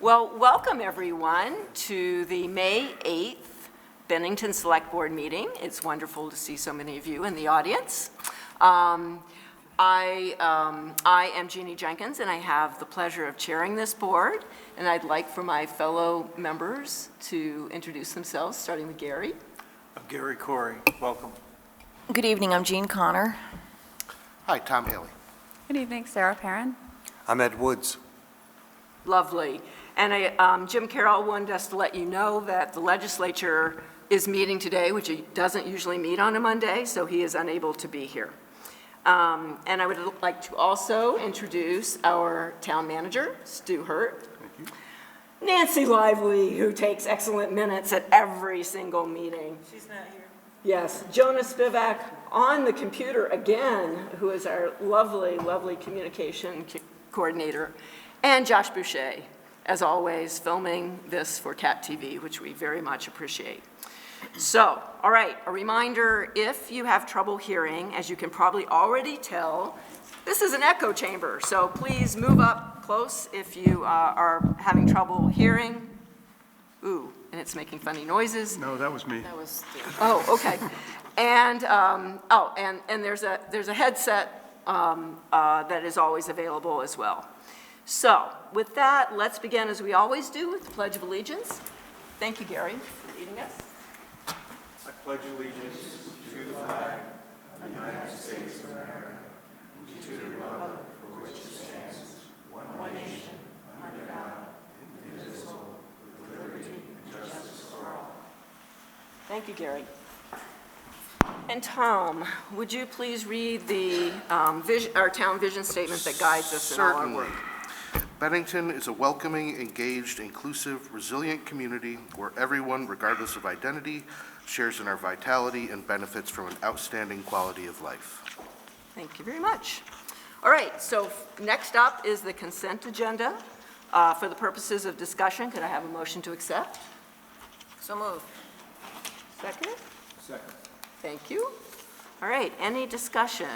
Well, welcome everyone to the May 8th Bennington Select Board meeting. It's wonderful to see so many of you in the audience. I am Jeannie Jenkins, and I have the pleasure of chairing this board. And I'd like for my fellow members to introduce themselves, starting with Gary. I'm Gary Corey. Welcome. Good evening, I'm Jean Connor. Hi, Tom Haley. Good evening, Sarah Perrin. I'm Ed Woods. Lovely. And Jim Carroll wanted us to let you know that the legislature is meeting today, which it doesn't usually meet on a Monday, so he is unable to be here. And I would like to also introduce our town manager, Stu Hurt. Thank you. Nancy Lively, who takes excellent minutes at every single meeting. She's not here. Yes, Jonah Spivak on the computer again, who is our lovely, lovely communication coordinator, and Josh Boucher, as always, filming this for Cat TV, which we very much appreciate. So, all right, a reminder, if you have trouble hearing, as you can probably already tell, this is an echo chamber, so please move up close if you are having trouble hearing. Ooh, and it's making funny noises. No, that was me. That was Oh, okay. And, and there's a headset that is always available as well. So, with that, let's begin as we always do with the Pledge of Allegiance. Thank you, Gary, for leading us. I pledge allegiance to the flag of the United States of America, and to the republic for which it stands, one nation, under God, indivisible, with liberty and justice for all. Thank you, Gary. And Tom, would you please read the our town vision statement that guides us in all our work? Bennington is a welcoming, engaged, inclusive, resilient community where everyone, regardless of identity, shares in our vitality and benefits from an outstanding quality of life. Thank you very much. All right, so next up is the consent agenda. For the purposes of discussion, could I have a motion to accept? So moved. Second? Second. Thank you. All right, any discussion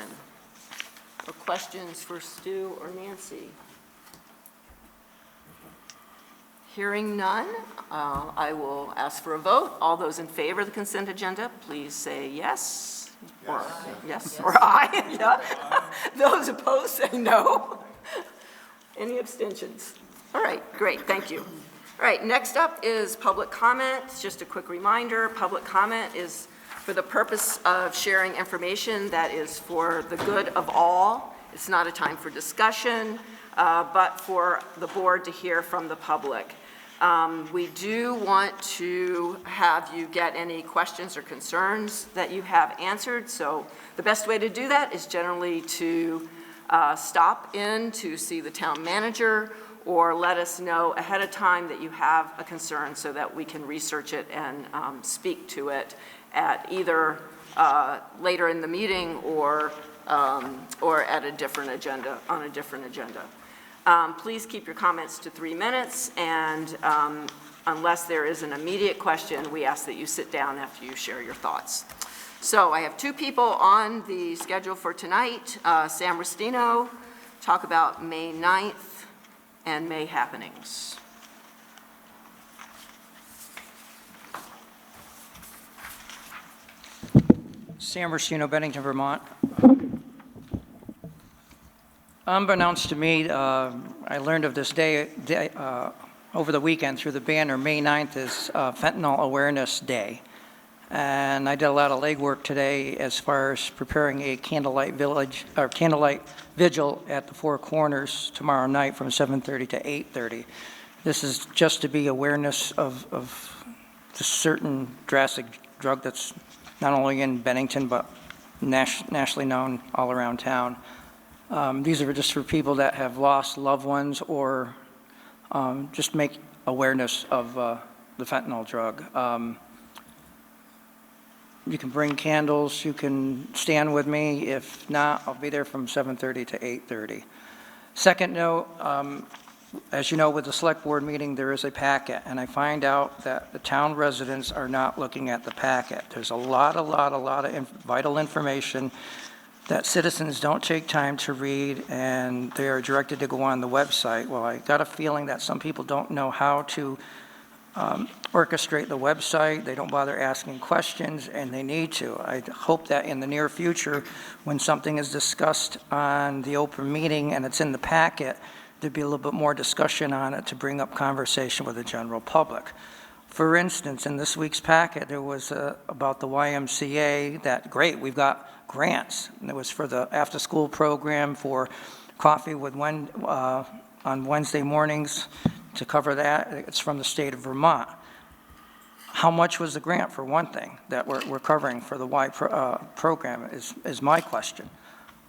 or questions for Stu or Nancy? Hearing none, I will ask for a vote. All those in favor of the consent agenda, please say yes. Or yes, or aye. Yeah. Those opposed say no. Any abstentions? All right, great, thank you. All right, next up is public comment. Just a quick reminder, public comment is for the purpose of sharing information that is for the good of all. It's not a time for discussion, but for the board to hear from the public. We do want to have you get any questions or concerns that you have answered, so the best way to do that is generally to stop in to see the town manager or let us know ahead of time that you have a concern so that we can research it and speak to it at either later in the meeting or at a different agenda, on a different agenda. Please keep your comments to 3 minutes, and unless there is an immediate question, we ask that you sit down after you share your thoughts. So I have 2 people on the schedule for tonight. Sam Restino, talk about May 9th and May happenings. Sam Rustino, Bennington, Vermont. Unbeknownst to me, I learned of this day over the weekend through the banner. May 9th is Fentanyl Awareness Day. And I did a lot of legwork today as far as preparing a candlelight vigil at the Four Corners tomorrow night from 7:30 to 8:30. This is just to be awareness of the certain drastic drug that's not only in Bennington, but nationally known all around town. These are just for people that have lost loved ones or just make awareness of the fentanyl drug. You can bring candles, you can stand with me. If not, I'll be there from 7:30 to 8:30. Second note, as you know, with the select board meeting, there is a packet, and I find out that the town residents are not looking at the packet. There's a lot of vital information that citizens don't take time to read and they are directed to go on the website. Well, I got a feeling that some people don't know how to orchestrate the website. They don't bother asking questions, and they need to. I hope that in the near future, when something is discussed on the open meeting and it's in the packet, there'd be a little bit more discussion on it to bring up conversation with the general public. For instance, in this week's packet, there was about the YMCA, that great, we've got grants. And it was for the after-school program for coffee with on Wednesday mornings to cover that. It's from the state of Vermont. How much was the grant, for one thing, that we're covering for the program is my question.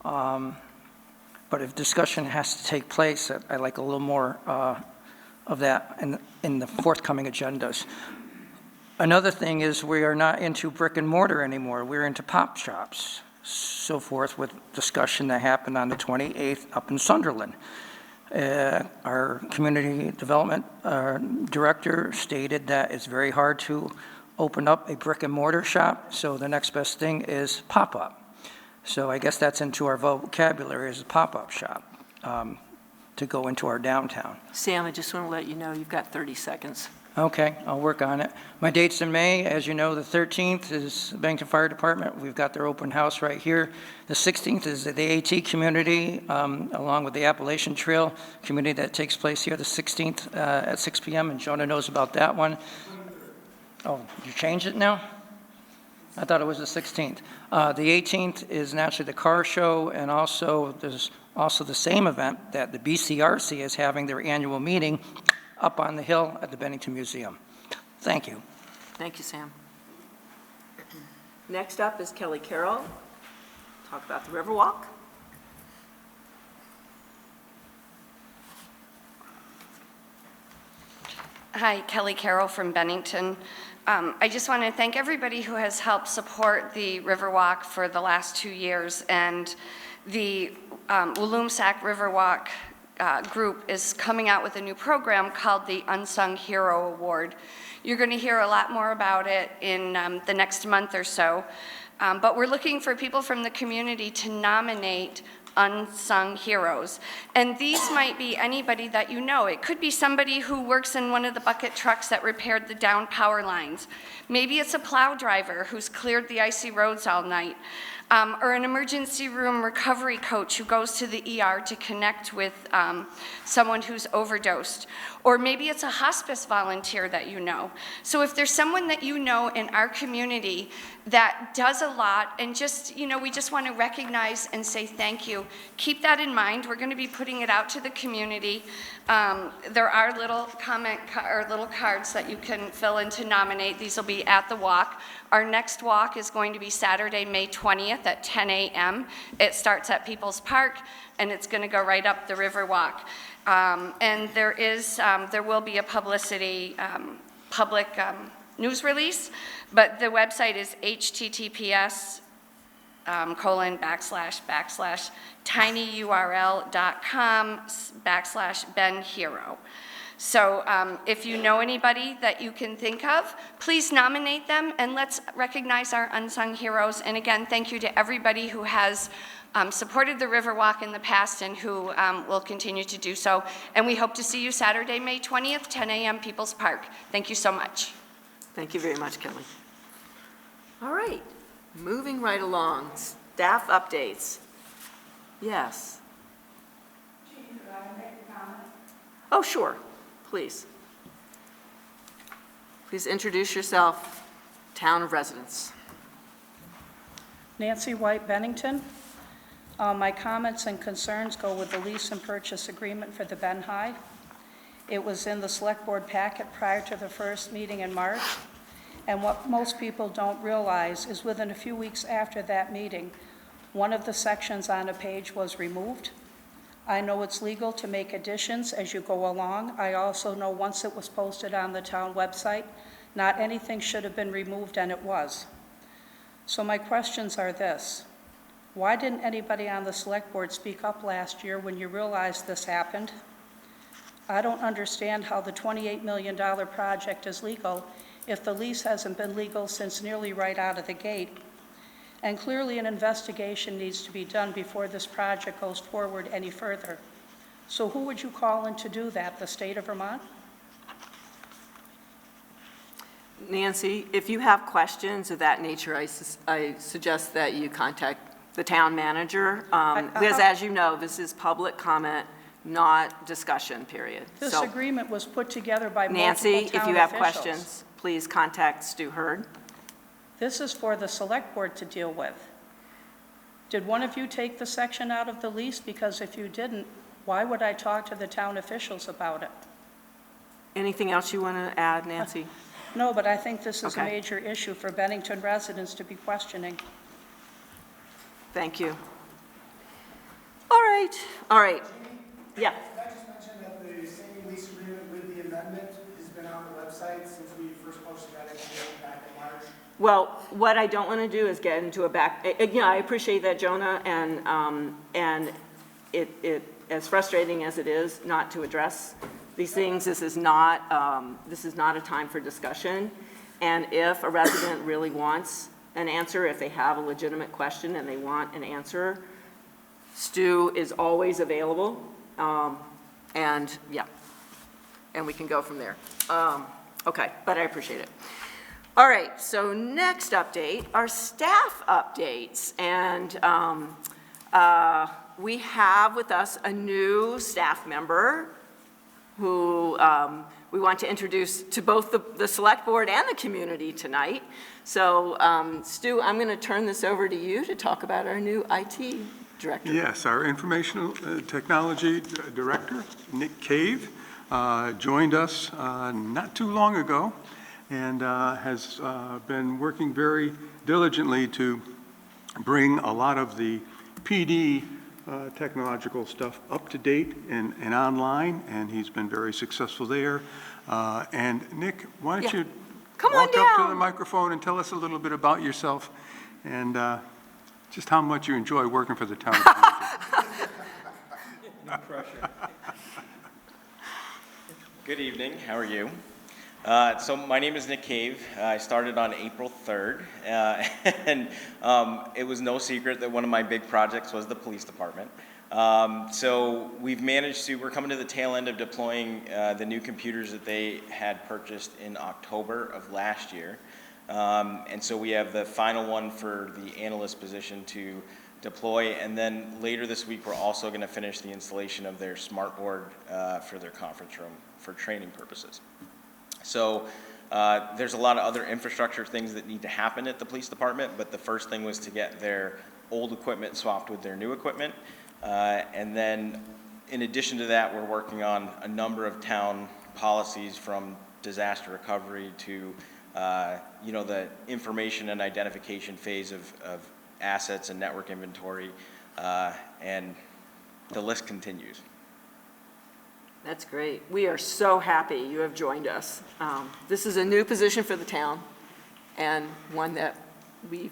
But if discussion has to take place, I'd like a little more of that in the forthcoming agendas. Another thing is we are not into brick and mortar anymore. We're into pop shops, so forth, with discussion that happened on the 28th up in Sunderland. Our community development director stated that it's very hard to open up a brick and mortar shop, so the next best thing is pop-up. So I guess that's into our vocabulary as a pop-up shop to go into our downtown. Sam, I just want to let you know you've got 30 seconds. Okay, I'll work on it. My dates in May, as you know, the 13th is Bennington Fire Department. We've got their open house right here. The 16th is the AT community, along with the Appalachian Trail community that takes place here, the 16th at 6 p.m., and Jonah knows about that one. Oh, you changed it now? I thought it was the 16th. The 18th is naturally the car show, and also there's also the same event that the BCRC is having their annual meeting up on the hill at the Bennington Museum. Thank you. Thank you, Sam. Next up is Kelly Carroll. Talk about the Riverwalk. Hi, Kelly Carroll from Bennington. I just want to thank everybody who has helped support the Riverwalk for the last 2 years, and the Walloomsac Riverwalk group is coming out with a new program called the Unsung Hero Award. You're going to hear a lot more about it in the next month or so, but we're looking for people from the community to nominate unsung heroes. And these might be anybody that you know. It could be somebody who works in one of the bucket trucks that repaired the down power lines. Maybe it's a plow driver who's cleared the icy roads all night. Or an emergency room recovery coach who goes to the ER to connect with someone who's overdosed. Or maybe it's a hospice volunteer that you know. So if there's someone that you know in our community that does a lot, and just, you know, we just want to recognize and say thank you, keep that in mind. We're going to be putting it out to the community. There are little little cards that you can fill in to nominate. These will be at the walk. Our next walk is going to be Saturday, May 20th at 10 a.m. It starts at People's Park, and it's going to go right up the Riverwalk. And there will be a public news release, but the website is https://tinyurl.com/benhero. So if you know anybody that you can think of, please nominate them, and let's recognize our unsung heroes. And again, thank you to everybody who has supported the Riverwalk in the past and who will continue to do so. And we hope to see you Saturday, May 20th, 10 a.m., People's Park. Thank you so much. Thank you very much, Kelly. All right, moving right along. Staff updates. Yes. Could I make a comment? Oh, sure, please. Please introduce yourself, town of residence. Nancy White, Bennington. My comments and concerns go with the lease and purchase agreement for the Ben High. It was in the select board packet prior to the first meeting in March, and what most people don't realize is within a few weeks after that meeting, one of the sections on a page was removed. I know it's legal to make additions as you go along. I also know once it was posted on the town website, not anything should have been removed, and it was. So my questions are this. Why didn't anybody on the select board speak up last year when you realized this happened? I don't understand how the $28 million project is legal if the lease hasn't been legal since nearly right out of the gate. And clearly, an investigation needs to be done before this project goes forward any further. So who would you call in to do that? The state of Vermont? Nancy, if you have questions of that nature, I suggest that you contact the town manager, because as you know, this is public comment, not discussion period. This So, agreement was put together by multiple Nancy, town if you have officials. questions, please contact Stu Hurd. This is for the select board to deal with. Did one of you take the section out of the lease? Because if you didn't, why would I talk to the town officials about it? Anything else you want to add, Nancy? No, but I think this is a Okay. major issue for Bennington residents to be questioning. Thank you. All right, all right. Yeah. Can I just mention that the same lease agreement with the amendment has been on the website since we first posted that back in March? Well, what I don't want to do is get into a back, yeah, I appreciate that, Jonah, and it, as frustrating as it is not to address these things, this is not a time for discussion. And if a resident really wants an answer, if they have a legitimate question and they want an answer, Stu is always available, and yeah, and we can go from there. Okay, but I appreciate it. All right, so next update are staff updates, and we have with us a new staff member who we want to introduce to both the select board and the community tonight. So Stu, I'm going to turn this over to you to talk about our new IT director. Yes, our informational technology director, Nick Cave, joined us not too long ago and has been working very diligently to bring a lot of the PD technological stuff up to date and online, and he's been very successful there. And Nick, why don't you Come on walk up to the down. microphone and tell us a little bit about yourself and just how much you enjoy working for the town of Bennington. No pressure. Good evening, how are you? So my name is Nick Cave. I started on April 3rd, and it was no secret that one of my big projects was the police department. So we've managed to, we're coming to the tail end of deploying the new computers that they had purchased in October of last year. And so we have the final one for the analyst position to deploy, and then later this week we're also going to finish the installation of their smart board for their conference room for training purposes. So there's a lot of other infrastructure things that need to happen at the police department, but the first thing was to get their old equipment swapped with their new equipment. And then in addition to that, we're working on a number of town policies from disaster recovery to the information and identification phase of assets and network inventory, and the list continues. That's great. We are so happy you have joined us. This is a new position for the town, and one that we've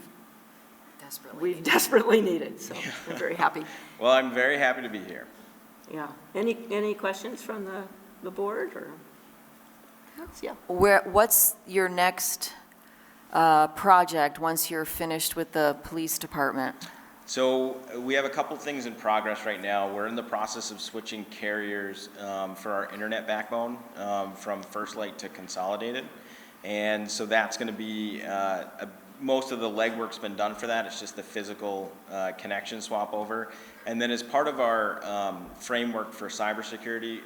desperately needed, so we're very happy. Well, I'm very happy to be here. Yeah. Any questions from the board, or? Yeah. What's your next project once you're finished with the police department? So we have a couple things in progress right now. We're in the process of switching carriers for our internet backbone from First Light to Consolidated. And so that's going to be, most of the legwork's been done for that. It's just the physical connection swap over. And then as part of our framework for cybersecurity,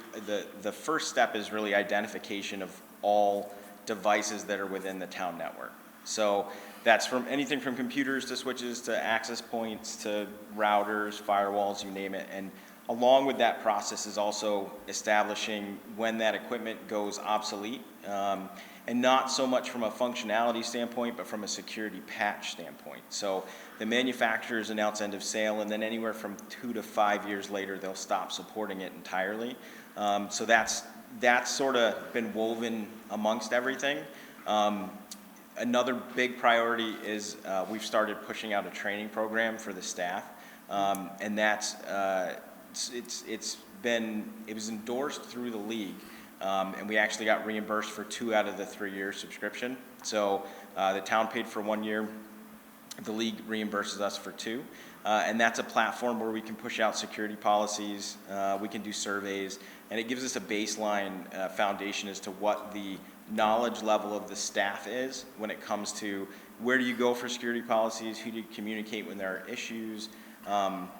the first step is really identification of all devices that are within the town network. So that's from anything from computers to switches to access points to routers, firewalls, you name it. And along with that process is also establishing when that equipment goes obsolete, and not so much from a functionality standpoint, but from a security patch standpoint. So the manufacturers announce end of sale, and then anywhere from 2 to 5 years later, they'll stop supporting it entirely. So that's sort of been woven amongst everything. Another big priority is we've started pushing out a training program for the staff, and that's it was endorsed through the league, and we actually got reimbursed for 2 out of the 3 year subscription. So the town paid for 1 year, The league reimburses us for 2. And that's a platform where we can push out security policies, we can do surveys, and it gives us a baseline foundation as to what the knowledge level of the staff is when it comes to where do you go for security policies, who do you communicate when there are issues,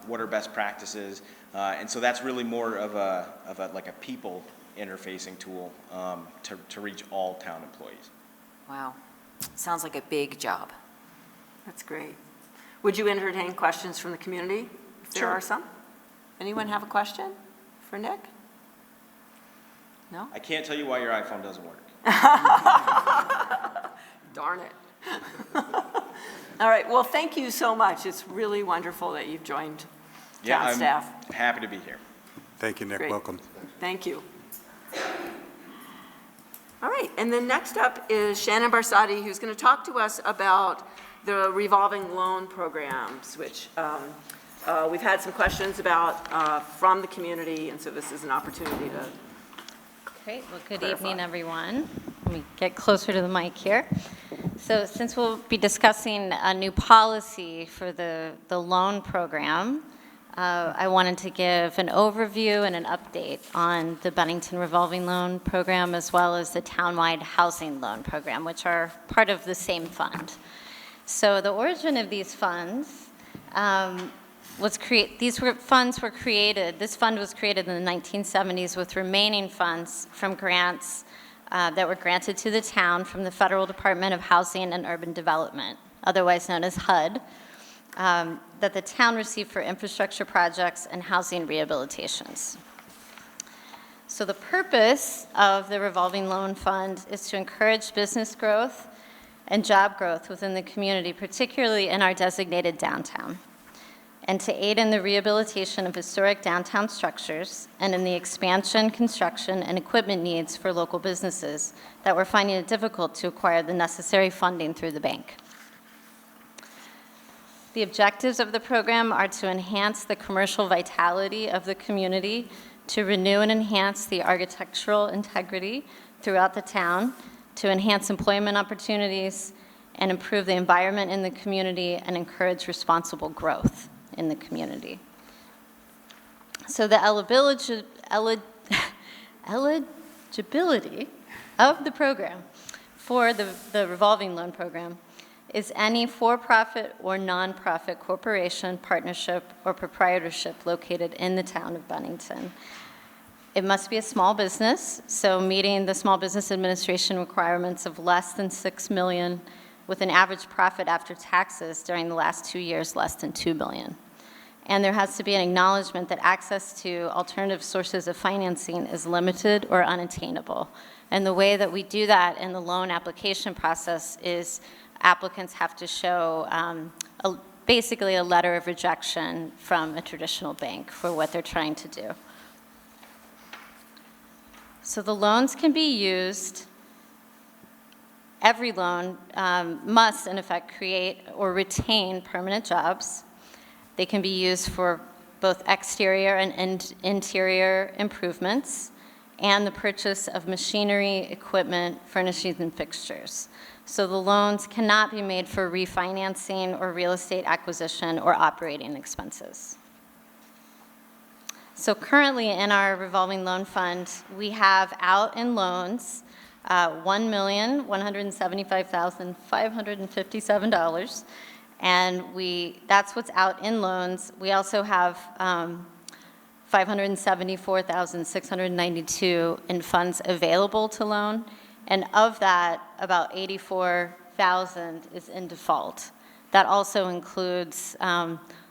what are best practices, and so that's really more of a people interfacing tool to reach all town employees. Wow. Sounds like a big job. That's great. Would you entertain questions from the community, if there are some? Anyone have a question for Nick? No? I can't tell you why your iPhone doesn't work. Darn it. All right, well, thank you so much. It's really wonderful that you've joined town staff. I'm happy to be here. Thank you, Nick. Great. Welcome. Thank you. All right, and then next up is Shannon Barsati, who's going to talk to us about the revolving loan programs, which we've had some questions about from the community, and so this is an opportunity to Great. Well, good clarify. evening, everyone. Let me get closer to the mic here. So since we'll be discussing a new policy for the loan program, I wanted to give an overview and an update on the Bennington revolving loan program as well as the townwide housing loan program, which are part of the same fund. So the origin of these funds this fund was created in the 1970s with remaining funds from grants that were granted to the town from the Federal Department of Housing and Urban Development, otherwise known as HUD, that the town received for infrastructure projects and housing rehabilitations. So the purpose of the revolving loan fund is to encourage business growth and job growth within the community, particularly in our designated downtown, and to aid in the rehabilitation of historic downtown structures and in the expansion, construction, and equipment needs for local businesses that were finding it difficult to acquire the necessary funding through the bank. The objectives of the program are to enhance the commercial vitality of the community, to renew and enhance the architectural integrity throughout the town, to enhance employment opportunities, and improve the environment in the community and encourage responsible growth in the community. So the eligibility of the program for the revolving loan program is any for-profit or non-profit corporation, partnership, or proprietorship located in the town of Bennington. It must be a small business, so meeting the Small Business Administration requirements of less than $6 million, with an average profit after taxes during the last 2 years less than $2 million. And there has to be an acknowledgement that access to alternative sources of financing is limited or unattainable. And the way that we do that in the loan application process is applicants have to show basically a letter of rejection from a traditional bank for what they're trying to do. So the loans can be used, every loan must in effect create or retain permanent jobs. They can be used for both exterior and interior improvements and the purchase of machinery, equipment, furnishings, and fixtures. So the loans cannot be made for refinancing or real estate acquisition or operating expenses. So currently in our revolving loan fund, we have out in loans $1,175,557, and that's what's out in loans. We also have $574,692 in funds available to loan, and of that, about $84,000 is in default. That also includes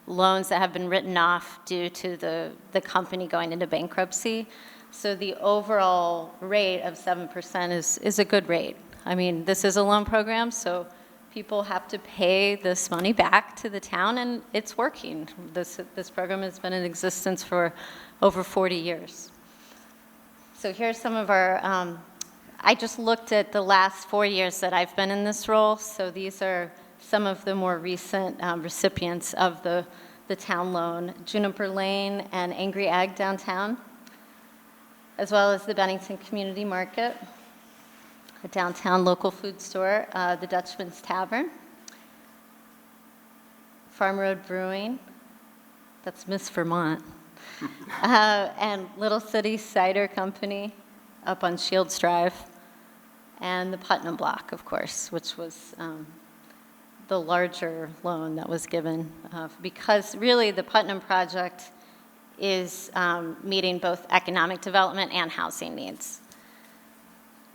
loans that have been written off due to the company going into bankruptcy. So the overall rate of 7% is a good rate. I mean, this is a loan program, so people have to pay this money back to the town, and it's working. This program has been in existence for over 40 years. So here's some of our, I just looked at the last 4 years that I've been in this role, so these are some of the more recent recipients of the town loan: Juniper Lane and Angry Egg downtown, as well as the Bennington Community Market, a downtown local food store, the Dutchman's Tavern, Farm Road Brewing, that's Miss Vermont, and Little City Cider Company up on Shields Drive, and the Putnam Block, of course, which was the larger loan that was given, because really the Putnam project is meeting both economic development and housing needs.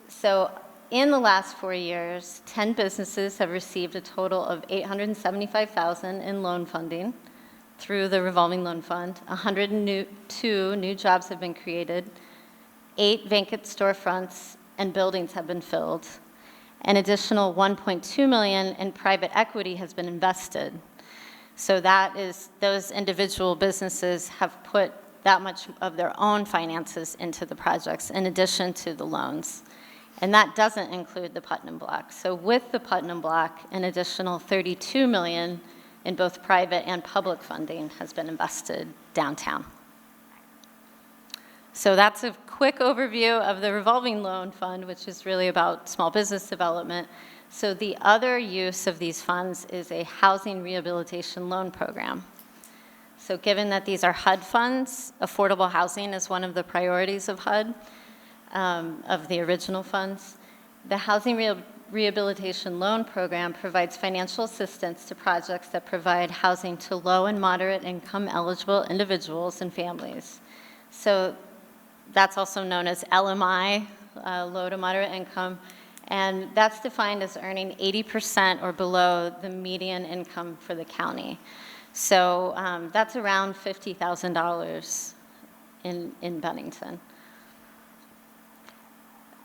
So in the last 4 years, 10 businesses have received a total of $875,000 in loan funding through the revolving loan fund. 102 new jobs have been created. 8 vacant storefronts and buildings have been filled. An additional $1.2 million in private equity has been invested. So that is, those individual businesses have put that much of their own finances into the projects in addition to the loans. And that doesn't include the Putnam Block. So with the Putnam Block, an additional $32 million in both private and public funding has been invested downtown. So that's a quick overview of the revolving loan fund, which is really about small business development. So the other use of these funds is a housing rehabilitation loan program. So given that these are HUD funds, affordable housing is one of the priorities of HUD, of the original funds. The housing rehabilitation loan program provides financial assistance to projects that provide housing to low and moderate income eligible individuals and families. So that's also known as LMI, low to moderate income, and that's defined as earning 80% or below the median income for the county. So that's around $50,000 in Bennington.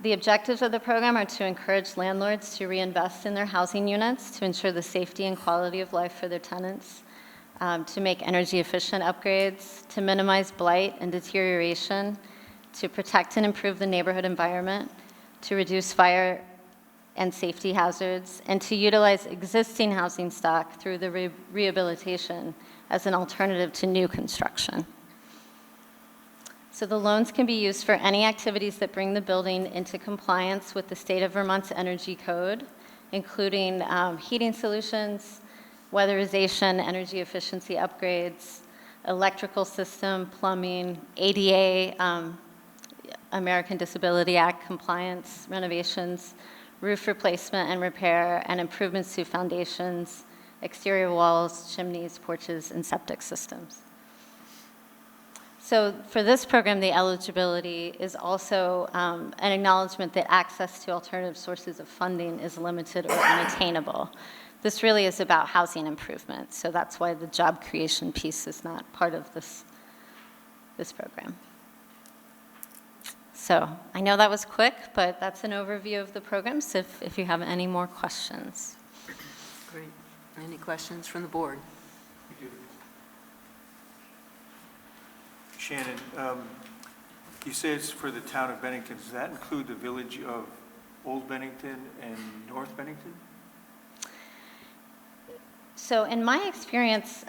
The objectives of the program are to encourage landlords to reinvest in their housing units to ensure the safety and quality of life for their tenants, to make energy efficient upgrades, to minimize blight and deterioration, to protect and improve the neighborhood environment, to reduce fire and safety hazards, and to utilize existing housing stock through the rehabilitation as an alternative to new construction. So the loans can be used for any activities that bring the building into compliance with the state of Vermont's energy code, including heating solutions, weatherization, energy efficiency upgrades, electrical system, plumbing, ADA, American Disability Act compliance renovations, roof replacement and repair, and improvements to foundations, exterior walls, chimneys, porches, and septic systems. So for this program, the eligibility is also an acknowledgement that access to alternative sources of funding is limited or unattainable. This really is about housing improvement, so that's why the job creation piece is not part of this program. So I know that was quick, but that's an overview of the programs if you have any more questions. Great. Any questions from the board? Shannon, you say it's for the town of Bennington. Does that include the village of Old Bennington and North Bennington? So in my experience,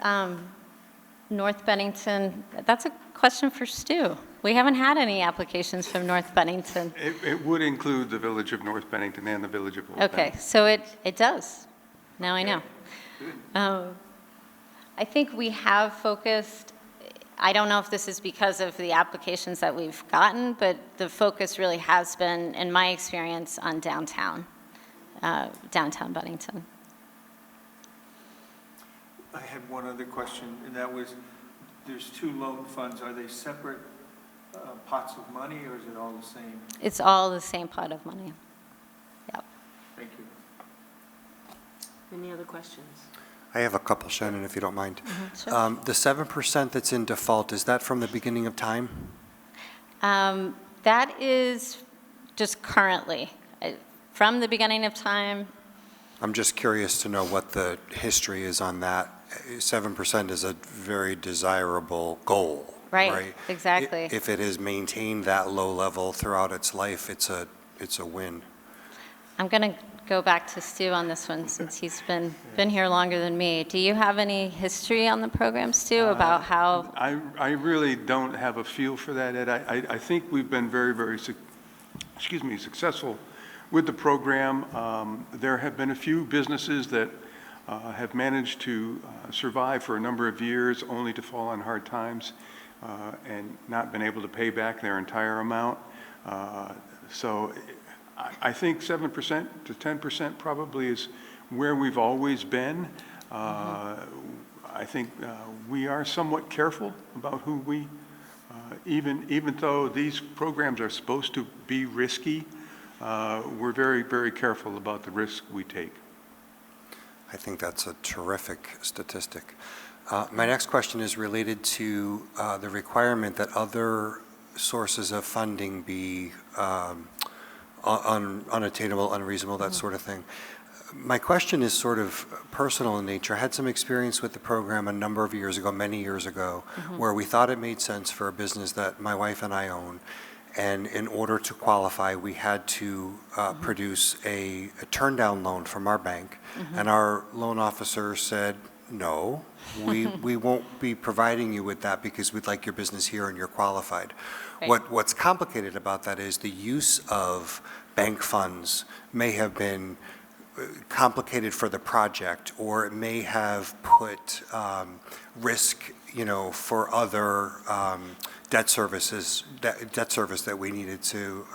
North Bennington, that's a question for Stu. We haven't had any applications from North Bennington. It would include the village of North Bennington and the village of Old Okay, Bennington. so it does. Now I know. I think we have focused, I don't know if this is because of the applications that we've gotten, but the focus really has been, in my experience, on downtown Bennington. I had one other question, and that was, there's 2 loan funds. Are they separate pots of money, or is it all the same? It's all the same pot of money. Yep. Thank you. Any other questions? I have a couple, Shannon, if you don't mind. Sure. The 7% that's in default, is that from the beginning of time? That is just currently. From the beginning of time, I'm just curious to know what the history is on that. 7% is a very desirable goal, right? Exactly. If it has maintained that low level throughout its life, it's a win. I'm going to go back to Stu on this one since he's been here longer than me. Do you have any history on the program, Stu, about how? I really don't have a feel for that, Ed. I think we've been very, very successful with the program. There have been a few businesses that have managed to survive for a number of years, only to fall on hard times and not been able to pay back their entire amount. So I think 7% to 10% probably is where we've always been. I think we are somewhat careful about who we, even though these programs are supposed to be risky, we're very, very careful about the risk we take. I think that's a terrific statistic. My next question is related to the requirement that other sources of funding be unattainable, unreasonable, that sort of thing. My question is sort of personal in nature. I had some experience with the program a number of years ago, many years ago, where we thought it made sense for a business that my wife and I own. And in order to qualify, we had to produce a turn-down loan from our bank. And our loan officer said, no, we won't be providing you with that because we'd like your business here and you're qualified. Right. What's complicated about that is the use of bank funds may have been complicated for the project, or it may have put risk, for other debt service that we needed to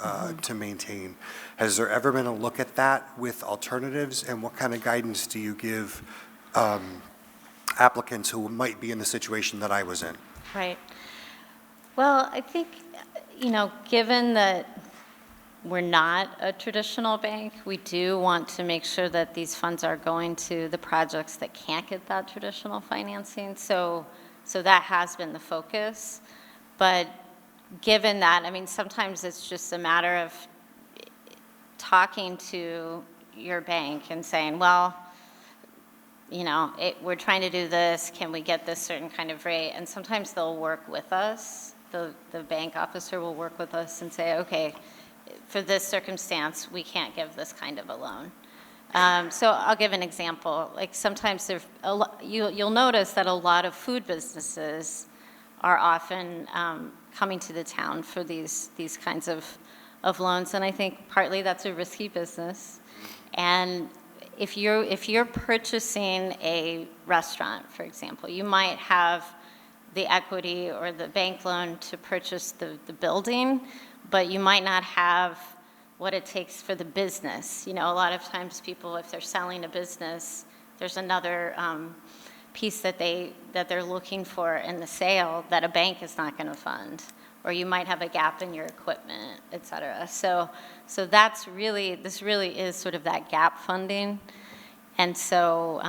maintain. Has there ever been a look at that with alternatives, and what kind of guidance do you give applicants who might be in the situation that I was in? Right. Well, I think, given that we're not a traditional bank, we do want to make sure that these funds are going to the projects that can't get that traditional financing. So that has been the focus. But given that, sometimes it's just a matter of talking to your bank and saying, well, we're trying to do this, can we get this certain kind of rate? And sometimes they'll work with us. The bank officer will work with us and say, okay, for this circumstance, we can't give this kind of a loan. So I'll give an example. Like sometimes you'll notice that a lot of food businesses are often coming to the town for these kinds of loans, and I think partly that's a risky business. And if you're purchasing a restaurant, for example, you might have the equity or the bank loan to purchase the building, but you might not have what it takes for the business. A lot of times people, if they're selling a business, there's another piece that they're looking for in the sale that a bank is not going to fund. Or you might have a gap in your equipment, et cetera. So this really is sort of that gap funding. And so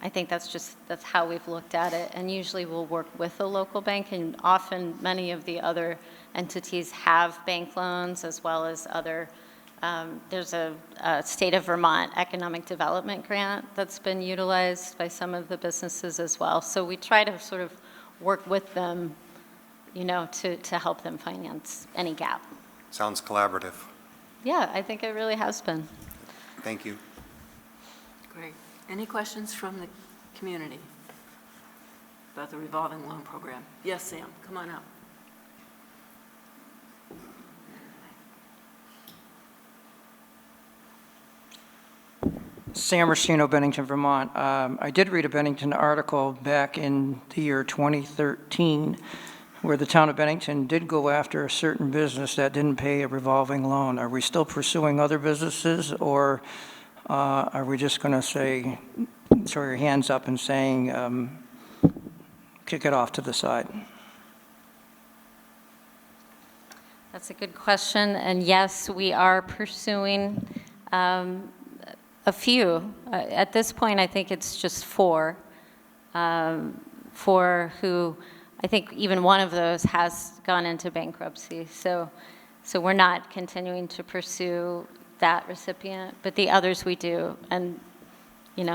I think that's how we've looked at it. And usually we'll work with a local bank, and often many of the other entities have bank loans as well as other. There's a state of Vermont economic development grant that's been utilized by some of the businesses as well. So we try to sort of work with them, to help them finance any gap. Sounds collaborative. Yeah, I think it really has been. Thank you. Great. Any questions from the community about the revolving loan program? Yes, Sam, come on up. Sam Racino, Bennington, Vermont. I did read a Bennington article back in the year 2013 where the town of Bennington did go after a certain business that didn't pay a revolving loan. Are we still pursuing other businesses, or are we just going to say, throw your hands up and saying, kick it off to the side? That's a good question. And yes, we are pursuing a few. At this point, I think it's just four who, I think even one of those has gone into bankruptcy. So we're not continuing to pursue that recipient, but the others we do. And,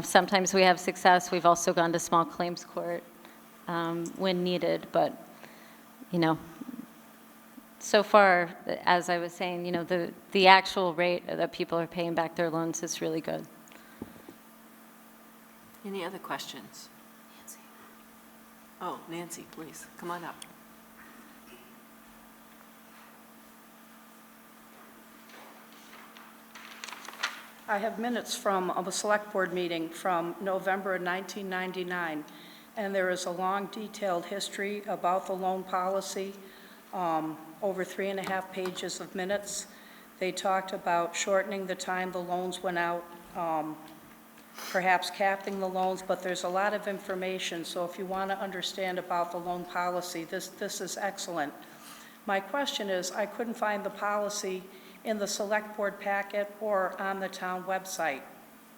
sometimes we have success. We've also gone to small claims court when needed, but, so far, as I was saying, the actual rate that people are paying back their loans is really good. Any other questions? Nancy. Oh, Nancy, please, come on up. I have minutes from a select board meeting from November of 1999, and there is a long, detailed history about the loan policy, over 3.5 pages of minutes. They talked about shortening the time the loans went out, perhaps capping the loans, but there's a lot of information, so if you want to understand about the loan policy, this is excellent. My question is, I couldn't find the policy in the select board packet or on the town website.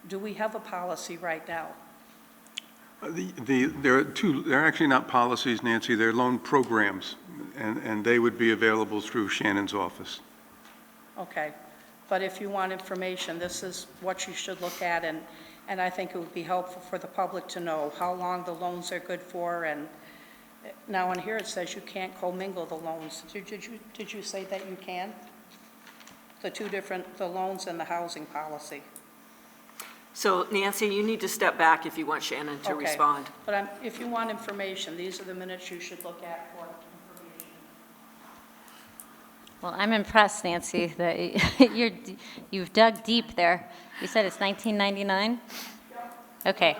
Do we have a policy right now? They're actually not policies, Nancy, they're loan programs, and they would be available through Shannon's office. Okay, but if you want information, this is what you should look at, and I think it would be helpful for the public to know how long the loans are good for, and now in here it says you can't commingle the loans. Did you say that you can? The loans and the housing policy. So Nancy, you need to step back if you want Shannon to Okay. respond. But if you want information, these are the minutes you should look at for information. Well, I'm impressed, Nancy, that you've dug deep there. You said it's 1999? Okay.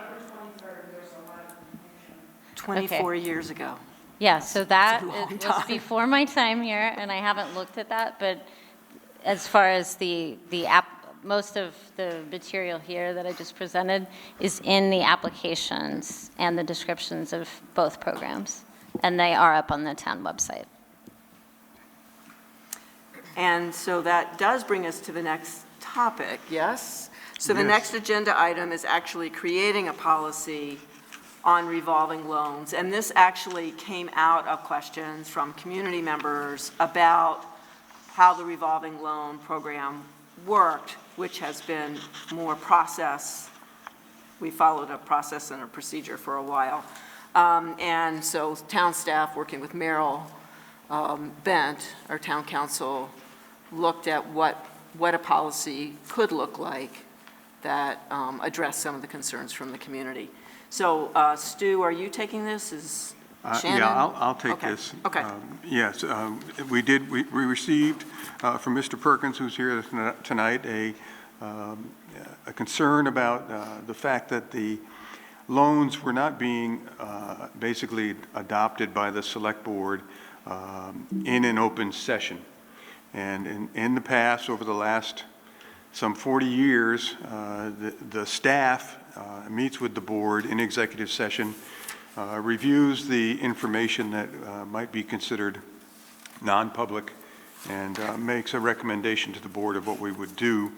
24 years ago. Yeah, so that It's a long was time. before my time here, and I haven't looked at that, but as far as the most of the material here that I just presented is in the applications and the descriptions of both programs, and they are up on the town website. And so that does bring us to the next topic, yes? So the Yes. next agenda item is actually creating a policy on revolving loans. And this actually came out of questions from community members about how the revolving loan program worked, which has been more process. We followed a process and a procedure for a while. And so town staff, working with Merrill Bent, our town council, looked at what a policy could look like that addressed some of the concerns from the community. So Stu, are you taking this? Is Shannon? Yeah, I'll take Okay. this. Okay. Yes, we received from Mr. Perkins, who's here tonight, a concern about the fact that the loans were not being basically adopted by the select board in an open session. And in the past, over the last some 40 years, the staff meets with the board in executive session, reviews the information that might be considered non-public, and makes a recommendation to the board of what we would do.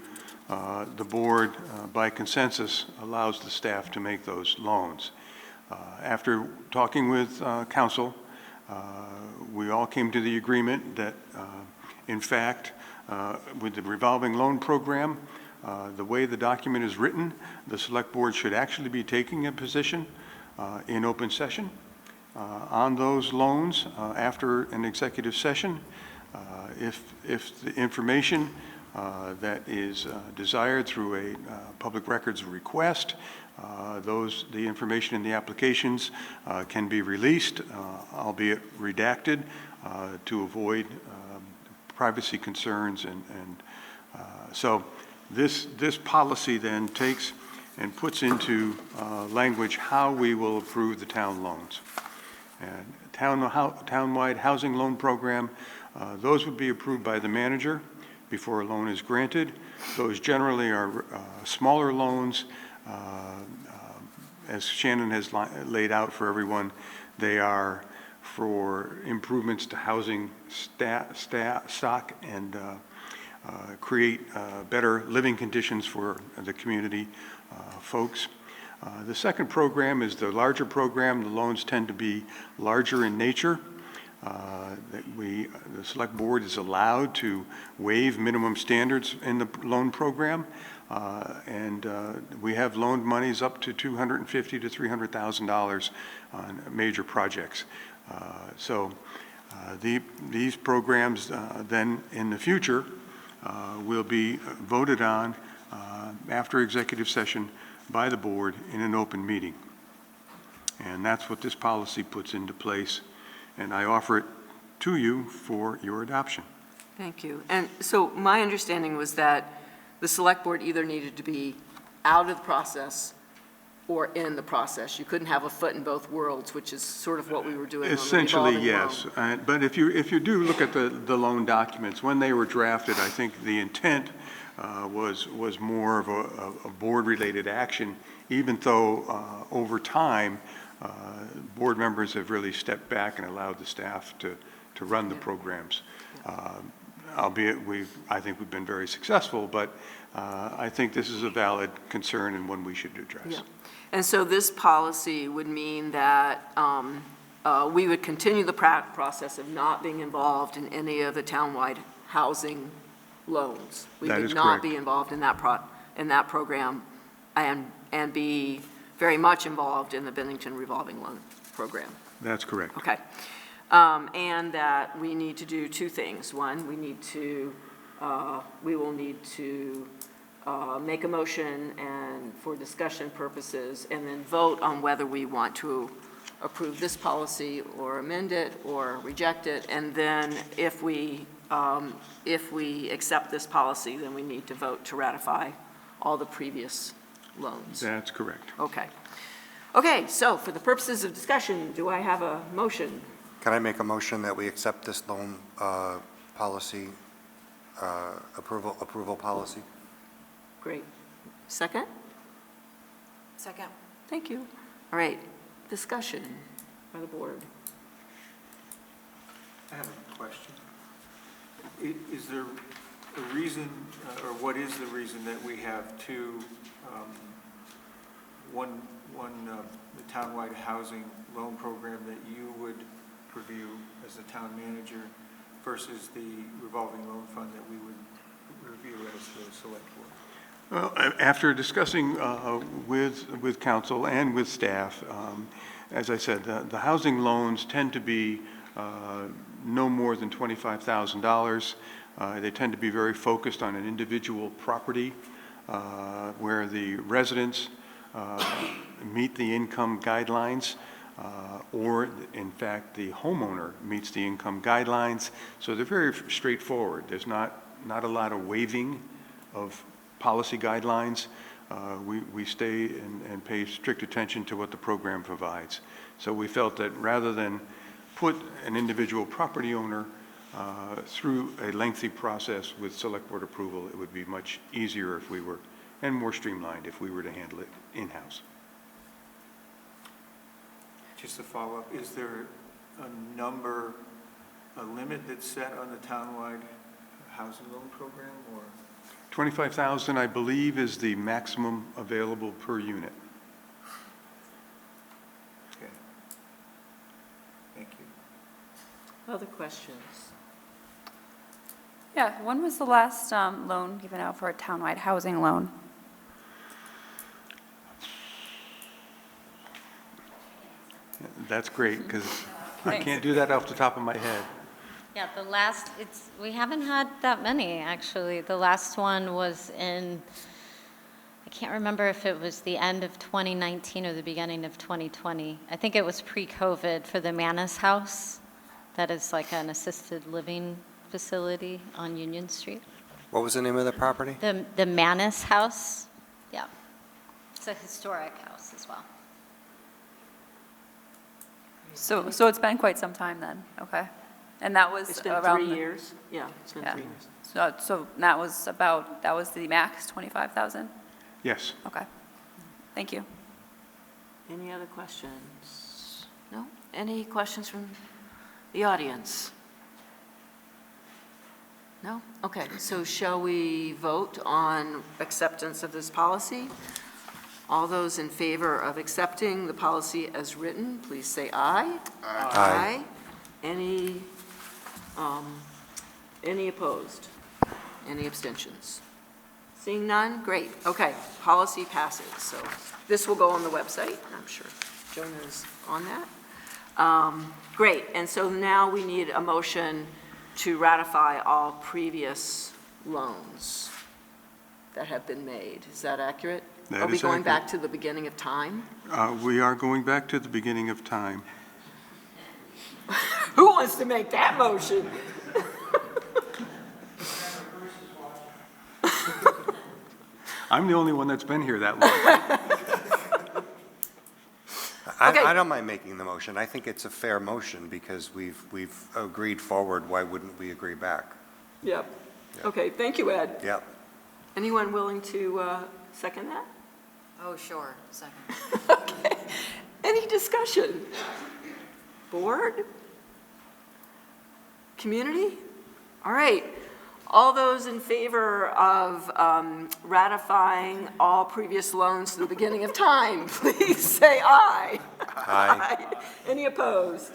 The board, by consensus, allows the staff to make those loans. After talking with council, we all came to the agreement that, in fact, with the revolving loan program, the way the document is written, the select board should actually be taking a position in open session on those loans after an executive session. If the information that is desired through a public records request, the information in the applications can be released, albeit redacted, to avoid privacy concerns. So this policy then takes and puts into language how we will approve the town loans. And townwide housing loan program, those would be approved by the manager before a loan is granted. Those generally are smaller loans. As Shannon has laid out for everyone, they are for improvements to housing stock and create better living conditions for the community folks. The second program is the larger program. The loans tend to be larger in nature. The select board is allowed to waive minimum standards in the loan program, and we have loaned monies up to $250,000 to $300,000 on major projects. These programs then in the future will be voted on after executive session by the board in an open meeting. And that's what this policy puts into place, and I offer it to you for your adoption. Thank you. And so my understanding was that the select board either needed to be out of the process or in the process. You couldn't have a foot in both worlds, which is sort of what we were doing on the Essentially, revolving loan. yes. But if you do look at the loan documents, when they were drafted, I think the intent was more of a board-related action, even though over time, board members have really stepped back and allowed the staff to run the programs. Albeit I think we've been very successful, but I think this is a valid concern and one we should address. Yeah. And so this policy would mean that we would continue the process of not being involved in any of the townwide housing loans. We That would is not correct. be involved in that program and be very much involved in the Bennington revolving loan program. That's correct. Okay. And that we need to do two things. One, we will need to make a motion and for discussion purposes, and then vote on whether we want to approve this policy or amend it or reject it. And then if we accept this policy, then we need to vote to ratify all the previous loans. That's correct. Okay. Okay, so for the purposes of discussion, do I have a motion? Can I make a motion that we accept this loan policy, approval policy? Great. Second? Second. Thank you. All right, discussion by the board. I have a question. Is there a reason, or what is the reason that we have two, the townwide housing loan program that you would review as the town manager versus the revolving loan fund that we would review as the select board? Well, after discussing with council and with staff, as I said, the housing loans tend to be no more than $25,000. They tend to be very focused on an individual property where the residents meet the income guidelines, or in fact, the homeowner meets the income guidelines. So they're very straightforward. There's not a lot of waiving of policy guidelines. We stay and pay strict attention to what the program provides. So we felt that rather than put an individual property owner through a lengthy process with select board approval, it would be much easier if we were, and more streamlined if we were to handle it in-house. Just to follow up, is there a limit that's set on the townwide housing loan program, or? 25,000, I believe, is the maximum available per unit. Okay. Thank you. Other questions? Yeah, when was the last loan given out for a townwide housing loan? That's great, because I can't do that off the top of my head. Yeah, we haven't had that many, actually. The last one was I can't remember if it was the end of 2019 or the beginning of 2020. I think it was pre-COVID for the Manus House. That is like an assisted living facility on Union Street. What was the name of the property? The Manus House, yeah. It's a historic house as well. So it's been quite some time then, okay. And that was It's been around 3 years? Yeah, it's been Yeah. 3 years. So that was the max, 25,000? Yes. Okay. Thank you. Any other questions? No? Any questions from the audience? No? Okay, so shall we vote on acceptance of this policy? All those in favor of accepting the policy as written, please say aye. Aye. Any opposed? Any abstentions? Seeing none? Great. Okay, policy passes. So this will go on the website. I'm sure Jonah's on that. Great. And so now we need a motion to ratify all previous loans that have been made. Is that accurate? That Are we is going accurate. back to the beginning of time? We are going back to the beginning of time. Who wants to make that motion? I'm the only one that's been here that long. Okay. I don't mind making the motion. I think it's a fair motion because we've agreed forward. Why wouldn't we agree back? Yep. Yeah. Okay, thank you, Ed. Yep. Anyone willing to second that? Oh, sure, second. Okay. Any discussion? Board? Community? All right. All those in favor of ratifying all previous loans to the beginning of time, please say aye. Aye. Any opposed?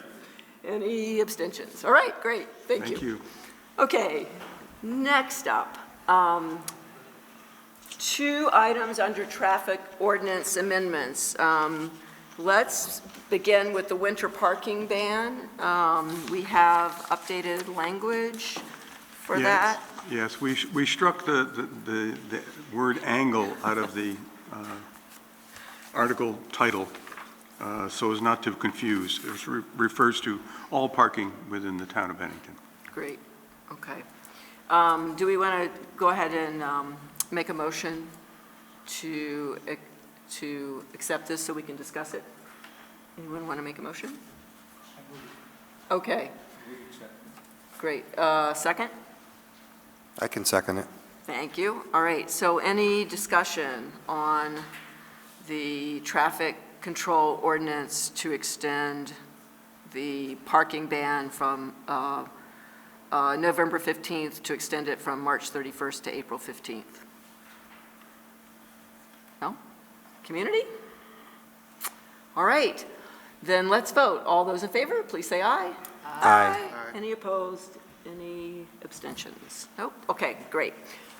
Any abstentions? All right, great, thank you. Thank you. Okay, next up, 2 items under traffic ordinance amendments. Let's begin with the winter parking ban. We have updated language for that. Yes, we struck the word angle out of the article title so as not to confuse. It refers to all parking within the town of Bennington. Great, okay. Do we want to go ahead and make a motion to accept this so we can discuss it? Anyone want to make a motion? Okay. Great. Second? I can second it. Thank you. All right, so any discussion on the traffic control ordinance to extend the parking ban from November 15th to extend it from March 31st to April 15th? No? Community? All right, then let's vote. All those in favor, please say aye. Aye. Any opposed? Any abstentions? Nope? Okay, great.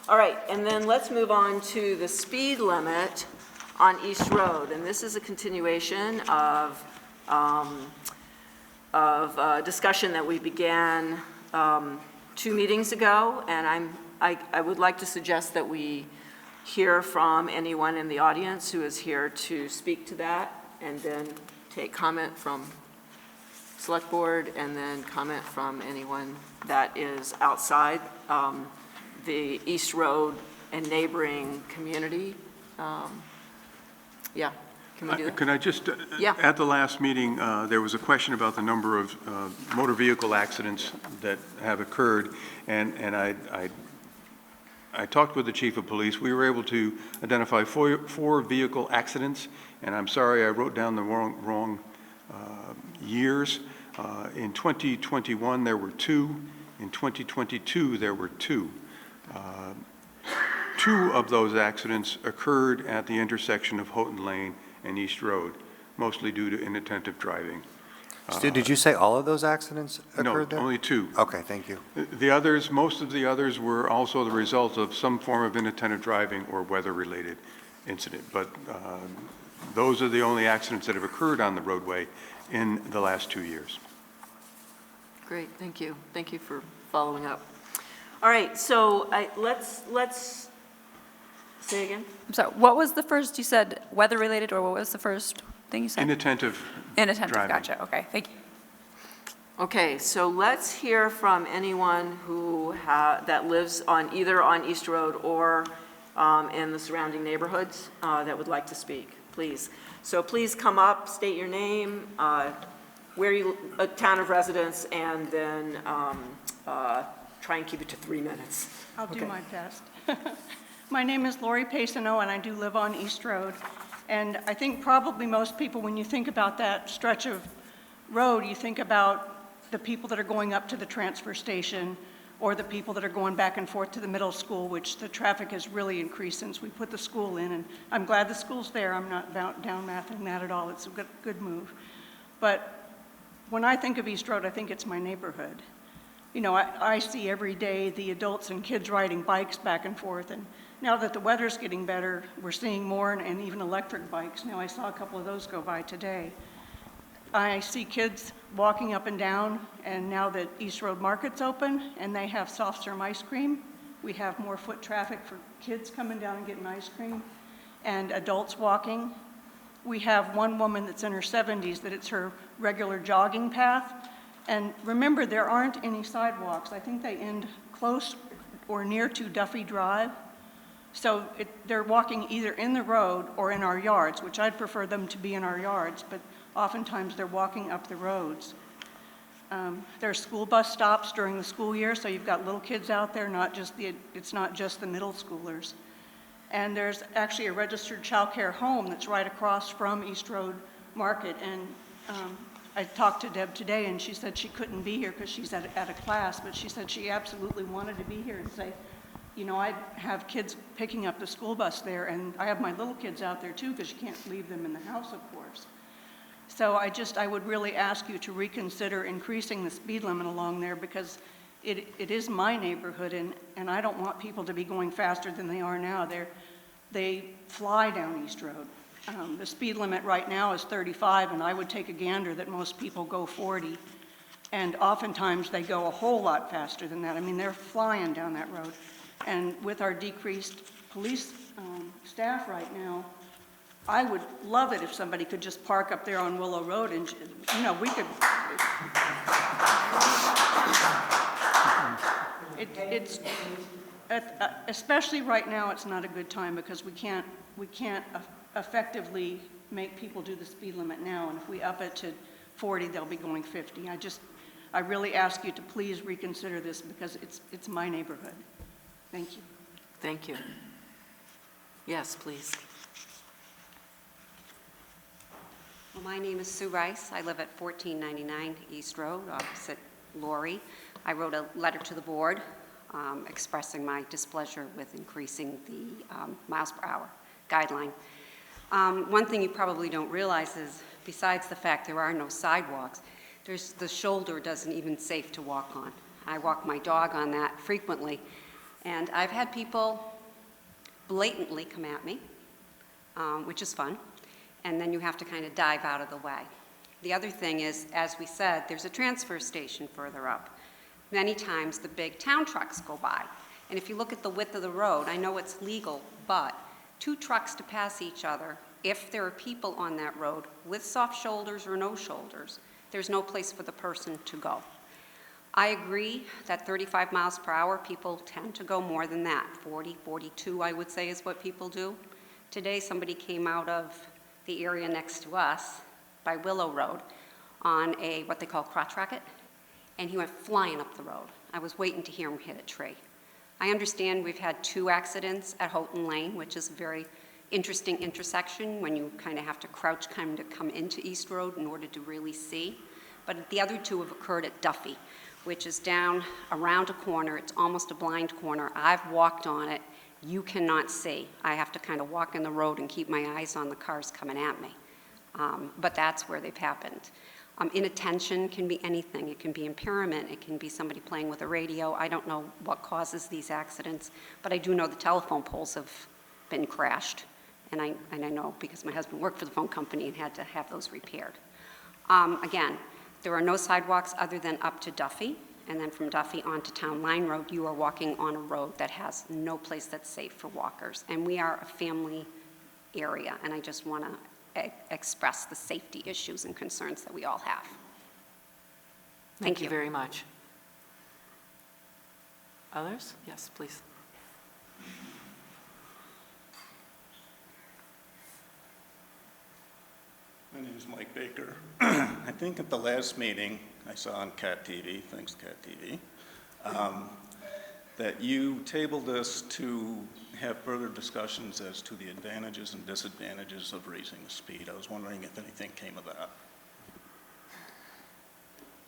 All right, and then let's move on to the speed limit on East Road. And this is a continuation of discussion that we began 2 meetings ago. And I would like to suggest that we hear from anyone in the audience who is here to speak to that, and then take comment from Select Board, and then comment from anyone that is outside the East Road and neighboring community. Yeah, can we do that? Can I just, Yeah. at the last meeting, there was a question about the number of motor vehicle accidents that have occurred, and I talked with the chief of police. We were able to identify 4 vehicle accidents, and I'm sorry I wrote down the wrong years. In 2021, there were 2. In 2022, there were 2. 2 of those accidents occurred at the intersection of Houghton Lane and East Road, mostly due to inattentive driving. Stu, did you say all of those accidents occurred there? No, only 2. Okay, thank you. The others, most of the others were also the result of some form of inattentive driving or weather-related incident. But those are the only accidents that have occurred on the roadway in the last 2 years. Great, thank you. Thank you for following up. All right, so let's say again. I'm sorry, what was the first, you said weather-related, or what was the first thing you said? Inattentive Inattentive, driving. gotcha, okay, thank you. Okay, so let's hear from anyone who that lives on either on East Road or in the surrounding neighborhoods that would like to speak, please. So please come up, state your name, where you, a town of residence, and then try and keep it to 3 minutes. I'll do my best. My name is Lori Pacino, and I do live on East Road. And I think probably most people, when you think about that stretch of road, you think about the people that are going up to the transfer station, or the people that are going back and forth to the middle school, which the traffic has really increased since we put the school in. And I'm glad the school's there. I'm not down-mathing that at all. It's a good move. But when I think of East Road, I think it's my neighborhood. You know, I see every day the adults and kids riding bikes back and forth. And now that the weather's getting better, we're seeing more, and even electric bikes. Now, I saw a couple of those go by today. I see kids walking up and down, and now that East Road Market's open and they have soft serve ice cream, we have more foot traffic for kids coming down and getting ice cream, and adults walking. We have one woman that's in her 70s that it's her regular jogging path. And remember, there aren't any sidewalks. I think they end close or near to Duffy Drive. So they're walking either in the road or in our yards, which I'd prefer them to be in our yards, but oftentimes they're walking up the roads. There are school bus stops during the school year, so you've got little kids out there, it's not just the middle schoolers. And there's actually a registered child care home that's right across from East Road Market. And I talked to Deb today, and she said she couldn't be here because she's at a class, but she said she absolutely wanted to be here and say, you know, I have kids picking up the school bus there, and I have my little kids out there too, because you can't leave them in the house, of course. So I would really ask you to reconsider increasing the speed limit along there, because it is my neighborhood, and I don't want people to be going faster than they are now. They fly down East Road. The speed limit right now is 35, and I would take a gander that most people go 40. And oftentimes they go a whole lot faster than that. I mean, they're flying down that road. And with our decreased police staff right now, I would love it if somebody could just park up there on Willow Road and, you know, we could. Especially right now, it's not a good time because we can't effectively make people do the speed limit now. And if we up it to 40, they'll be going 50. I really ask you to please reconsider this because it's my neighborhood. Thank you. Thank you. Yes, please. Well, my name is Sue Rice. I live at 1499 East Road, opposite Lori. I wrote a letter to the board expressing my displeasure with increasing the miles per hour guideline. One thing you probably don't realize is, besides the fact there are no sidewalks, the shoulder doesn't even safe to walk on. I walk my dog on that frequently, and I've had people blatantly come at me, which is fun, and then you have to kind of dive out of the way. The other thing is, as we said, there's a transfer station further up. Many times the big town trucks go by, and if you look at the width of the road, I know it's legal, but 2 trucks to pass each other, if there are people on that road with soft shoulders or no shoulders, there's no place for the person to go. I agree that 35 miles per hour, people tend to go more than that. 40, 42, I would say, is what people do. Today, somebody came out of the area next to us by Willow Road on what they call crotch racket, and he went flying up the road. I was waiting to hear him hit a tree. I understand we've had 2 accidents at Houghton Lane, which is a very interesting intersection when you kind of have to crouch kind of come into East Road in order to really see. But the other 2 have occurred at Duffy, which is down around a corner. It's almost a blind corner. I've walked on it. You cannot see. I have to kind of walk in the road and keep my eyes on the cars coming at me. But that's where they've happened. Inattention can be anything. It can be impairment. It can be somebody playing with a radio. I don't know what causes these accidents, but I do know the telephone poles have been crashed. And I know because my husband worked for the phone company and had to have those repaired. Again, there are no sidewalks other than up to Duffy, and then from Duffy onto Town Line Road, you are walking on a road that has no place that's safe for walkers. And we are a family area, and I just want to express the safety issues and concerns that we all have. Thank you very much. Others? Yes, please. My name is Mike Baker. I think at the last meeting I saw on Cat TV, thanks Cat TV, that you tabled this to have further discussions as to the advantages and disadvantages of raising the speed. I was wondering if anything came of that.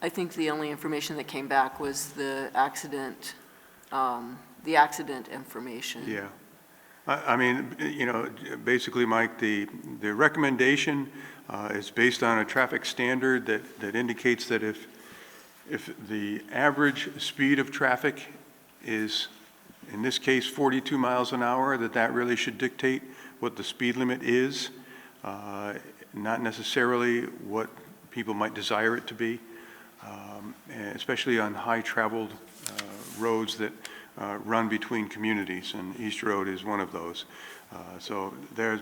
I think the only information that came back was the accident information. Yeah. I mean, you know, basically, Mike, the recommendation is based on a traffic standard that indicates that if the average speed of traffic is, in this case, 42 miles an hour, that really should dictate what the speed limit is, not necessarily what people might desire it to be, especially on high-traveled roads that run between communities, and East Road is one of those. So there,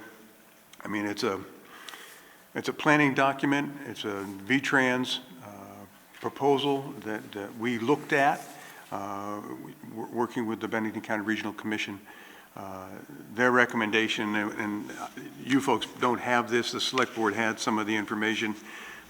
I mean, it's a planning document. It's a VTrans proposal that we looked at, working with the Bennington County Regional Commission Their recommendation, and you folks don't have this, the select board had some of the information.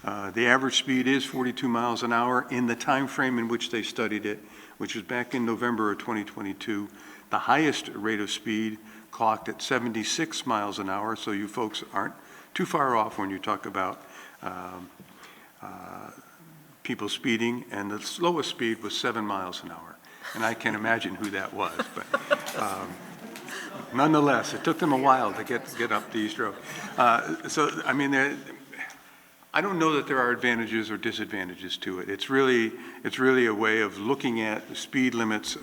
The average speed is 42 miles an hour in the time frame in which they studied it, which was back in November of 2022. The highest rate of speed clocked at 76 miles an hour, so you folks aren't too far off when you talk about people speeding, and the slowest speed was 7 miles an hour. And I can't imagine who that was, but nonetheless, it took them a while to get up the East Road. So, I mean, I don't know that there are advantages or disadvantages to it. It's really a way of looking at the speed limits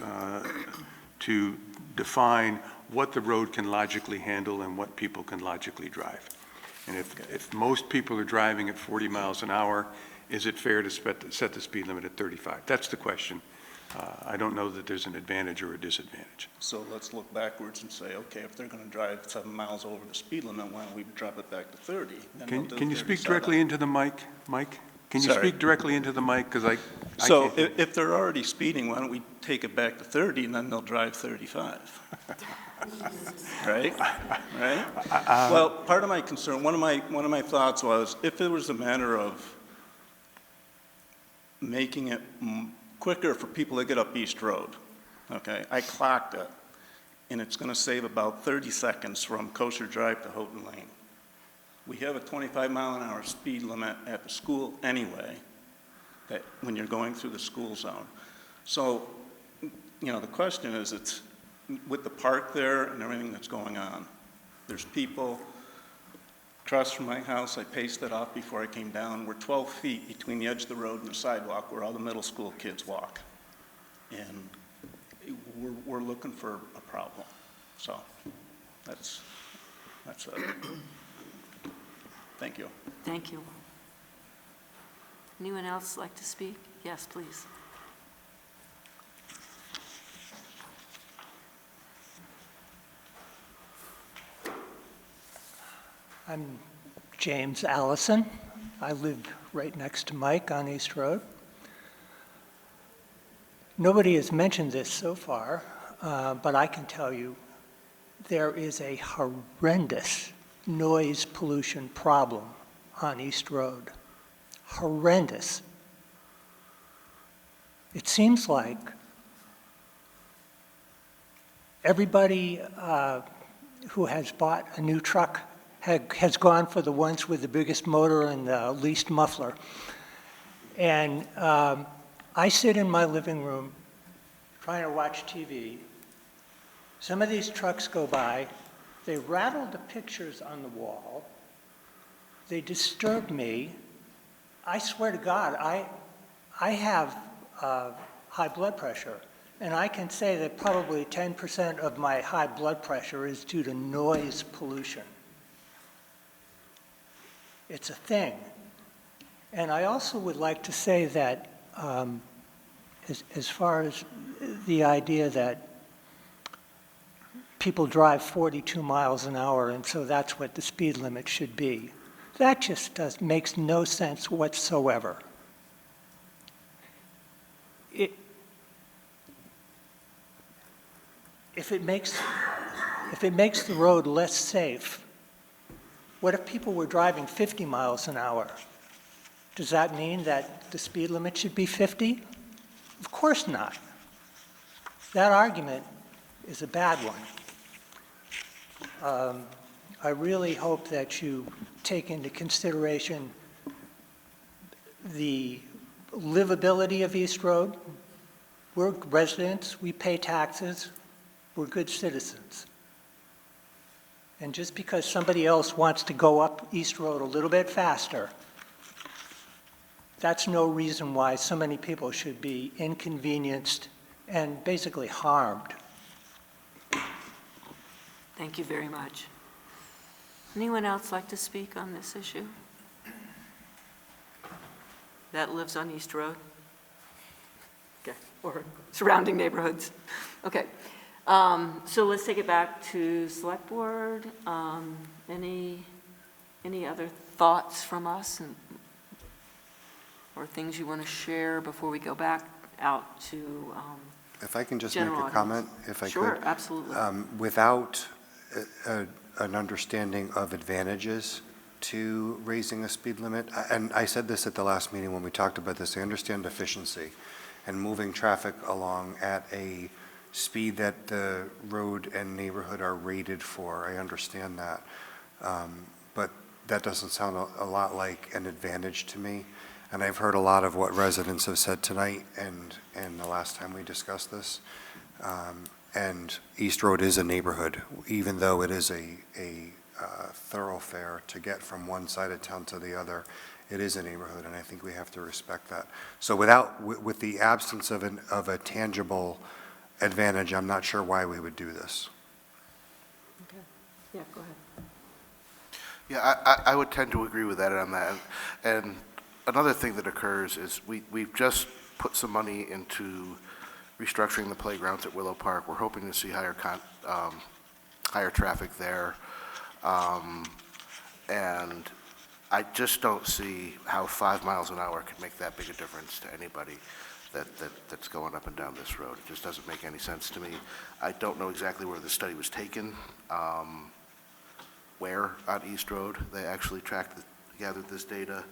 to define what the road can logically handle and what people can logically drive. And if most people are driving at 40 miles an hour, is it fair to set the speed limit at 35? That's the question. I don't know that there's an advantage or a disadvantage. So let's look backwards and say, okay, if they're going to drive 7 miles over the speed limit, why don't we drop it back to 30? Can you speak directly into the mic, Mike? Can you speak directly into the mic? Because So if they're already speeding, why don't we take it back to 30 and then they'll drive 35? Right? Right? Well, part of my concern, one of my thoughts was, if it was a matter of making it quicker for people to get up East Road, okay? I clocked it, and it's going to save about 30 seconds from Kosher Drive to Houghton Lane. We have a 25-mile-an-hour speed limit at the school anyway, that when you're going through the school zone. So, you know, the question is, it's with the park there and everything that's going on. There's people across from my house. I paced it off before I came down. We're 12 feet between the edge of the road and the sidewalk where all the middle school kids walk. And we're looking for a problem. So that's it. Thank you. Thank you. Anyone else like to speak? Yes, please. I'm James Allison. I live right next to Mike on East Road. Nobody has mentioned this so far, but I can tell you there is a horrendous noise pollution problem on East Road. Horrendous. It seems like everybody who has bought a new truck has gone for the ones with the biggest motor and the least muffler. And I sit in my living room trying to watch TV. Some of these trucks go by, they rattle the pictures on the wall, they disturb me. I swear to God, I have high blood pressure, and I can say that probably 10% of my high blood pressure is due to noise pollution. It's a thing. And I also would like to say that as far as the idea that people drive 42 miles an hour and so that's what the speed limit should be, that just makes no sense whatsoever. If it makes the road less safe, what if people were driving 50 miles an hour? Does that mean that the speed limit should be 50? Of course not. That argument is a bad one. I really hope that you take into consideration the livability of East Road. We're residents, we pay taxes, we're good citizens. And just because somebody else wants to go up East Road a little bit faster, that's no reason why so many people should be inconvenienced and basically harmed. Thank you very much. Anyone else like to speak on this issue? That lives on East Road? Okay, or surrounding neighborhoods. Okay. So let's take it back to Select Board. Any other thoughts from us or things you want to share before we go back out to If I can just General make a comment, if I could. Sure, absolutely. Without an understanding of advantages to raising a speed limit, and I said this at the last meeting when we talked about this, I understand efficiency and moving traffic along at a speed that the road and neighborhood are rated for. I understand that. But that doesn't sound a lot like an advantage to me. And I've heard a lot of what residents have said tonight and the last time we discussed this. And East Road is a neighborhood, even though it is a thoroughfare to get from one side of town to the other. It is a neighborhood, and I think we have to respect that. So with the absence of a tangible advantage, I'm not sure why we would do this. Okay. Yeah, go ahead. Yeah, I would tend to agree with that on that. And another thing that occurs is we've just put some money into restructuring the playgrounds at Willow Park. We're hoping to see higher traffic there. And I just don't see how 5 miles an hour could make that big a difference to anybody that's going up and down this road. It just doesn't make any sense to me. I don't know exactly where the study was taken, where on East Road they actually gathered this data.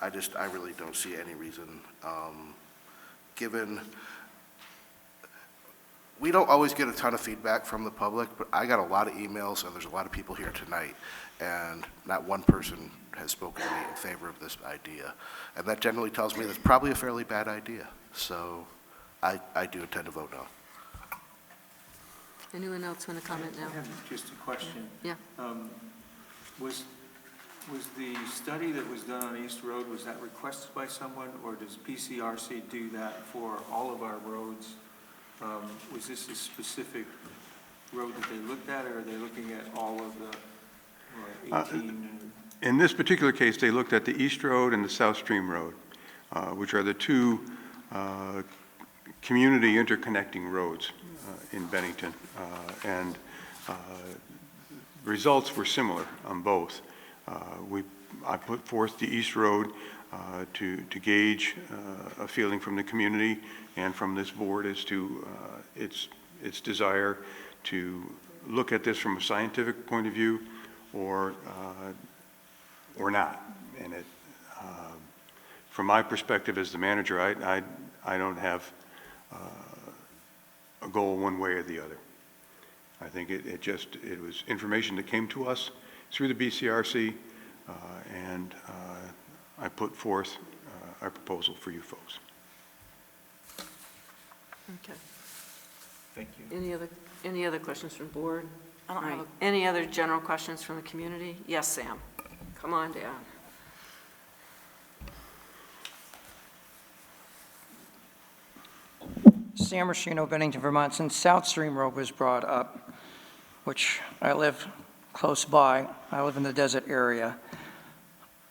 I really don't see any reason, given we don't always get a ton of feedback from the public, but I got a lot of emails, and there's a lot of people here tonight, and not one person has spoken to me in favor of this idea. And that generally tells me that's probably a fairly bad idea. So I do intend to vote no. Anyone else want to comment now? I have just a question. Yeah. Was the study that was done on East Road, was that requested by someone, or does PCRC do that for all of our roads? Was this a specific road that they looked at, or are they looking at all of the 18? In this particular case, they looked at the East Road and the South Stream Road, which are the two community interconnecting roads in Bennington. And results were similar on both. I put forth the East Road to gauge a feeling from the community and from this board as to its desire to look at this from a scientific point of view or not. And from my perspective as the manager, I don't have a goal one way or the other. I think it was information that came to us through the BCRC, and I put forth our proposal for you folks. Okay. Thank you. Any other questions from the board? I don't have Any other general questions from the community? Yes, Sam. Come on down. Sam Roscino, Bennington, Vermont. Since South Stream Road was brought up, which I live close by, I live in the desert area,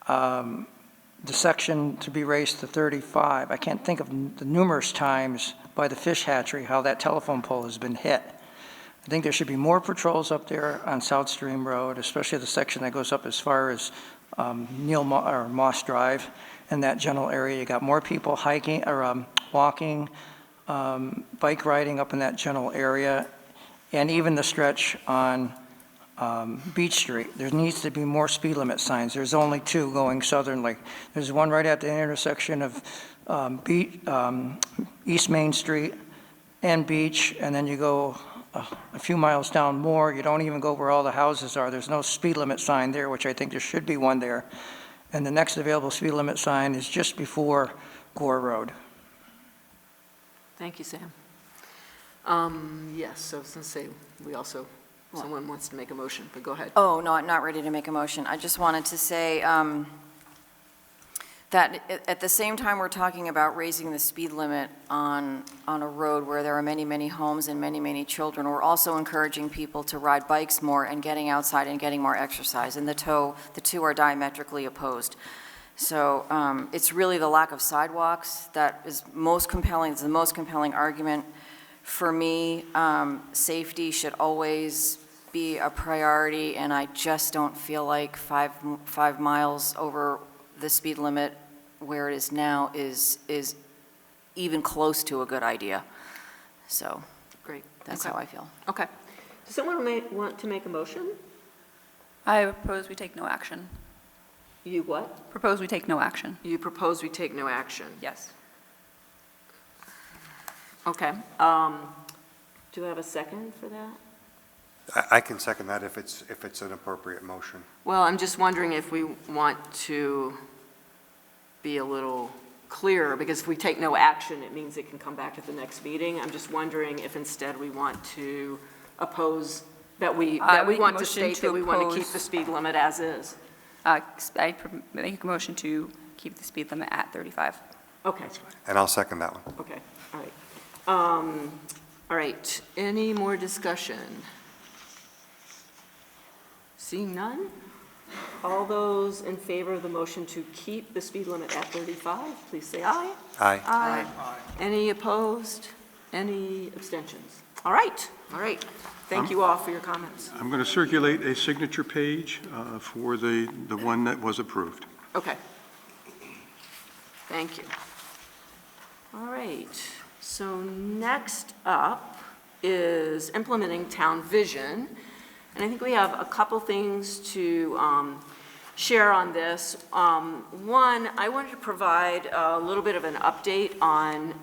the section to be raised to 35, I can't think of the numerous times by the fish hatchery how that telephone pole has been hit. I think there should be more patrols up there on South Stream Road, especially the section that goes up as far as Moss Drive in that general area. You got more people hiking or walking, bike riding up in that general area, and even the stretch on Beach Street. There needs to be more speed limit signs. There's only two going southerly. There's one right at the intersection of East Main Street and Beach, and then you go a few miles down more. You don't even go where all the houses are. There's no speed limit sign there, which I think there should be one there. And the next available speed limit sign is just before Gore Road. Thank you, Sam. Yes, so since someone wants to make a motion, but go ahead. Oh, no, I'm not ready to make a motion. I just wanted to say that at the same time we're talking about raising the speed limit on a road where there are many, many homes and many, many children, we're also encouraging people to ride bikes more and getting outside and getting more exercise. And the two are diametrically opposed. So it's really the lack of sidewalks that is most compelling. It's the most compelling argument. For me, safety should always be a priority, and I just don't feel like five miles over the speed limit where it is now is even close to a good idea. So Great. that's Okay. how I feel. Okay. Does someone want to make a motion? I propose we take no action. You what? Propose we take no action. You propose we take no action. Yes. Okay. Do I have a second for that? I can second that if it's an appropriate motion. Well, I'm just wondering if we want to be a little clearer, because if we take no action, it means it can come back at the next meeting. I'm just wondering if instead we want to oppose, that we want to state that we want to keep the speed limit as is. I make a motion to keep the speed limit at 35. Okay. And I'll second that one. Okay, all right. All right, any more discussion? Seeing none? All those in favor of the motion to keep the speed limit at 35, please say aye. Aye. Aye. Any opposed? Any abstentions? All right, all right. Thank you all for your comments. I'm going to circulate a signature page for the one that was approved. Okay. Thank you. All right, so next up is implementing town vision. And I think we have a couple things to share on this. One, I wanted to provide a little bit of an update on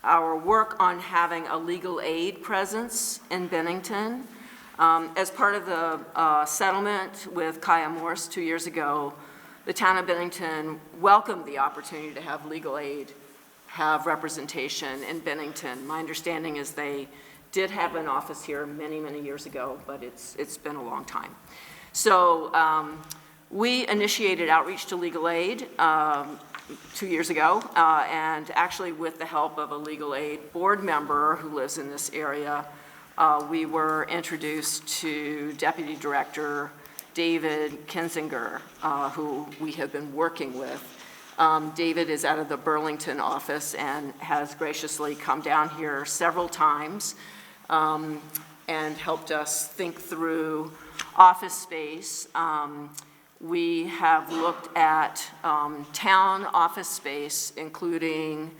our work on having a legal aid presence in Bennington. As part of the settlement with Kaya Morse 2 years ago, the town of Bennington welcomed the opportunity to have legal aid have representation in Bennington. My understanding is they did have an office here many, many years ago, but it's been a long time. So we initiated outreach to legal aid 2 years ago, and actually with the help of a legal aid board member who lives in this area, we were introduced to Deputy Director David Kinzinger, who we have been working with. David is out of the Burlington office and has graciously come down here several times and helped us think through office space. We have looked at town office space, including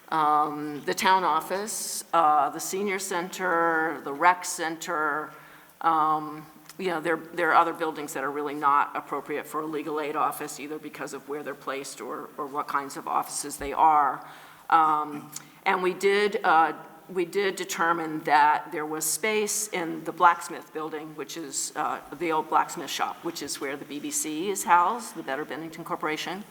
the town office, the senior center, the rec center. You know, there are other buildings that are really not appropriate for a legal aid office, either because of where they're placed or what kinds of offices they are. And we did determine that there was space in the blacksmith building, which is the old blacksmith shop, which is where the BBC is housed, the Better Bennington Corporation.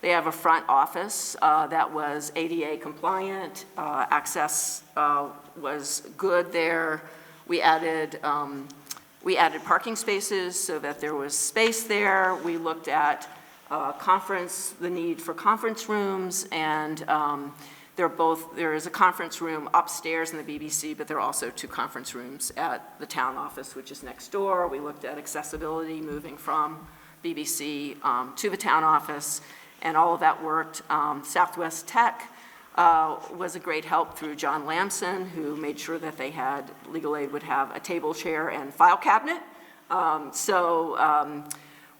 They have a front office that was ADA compliant. Access was good there. We added parking spaces so that there was space there. We looked at the need for conference rooms, and there is a conference room upstairs in the BBC, but there are also 2 conference rooms at the town office, which is next door. We looked at accessibility moving from BBC to the town office, and all of that worked. Southwest Tech was a great help through John Lamson, who made sure that they had, legal aid would have a table, chair, and file cabinet.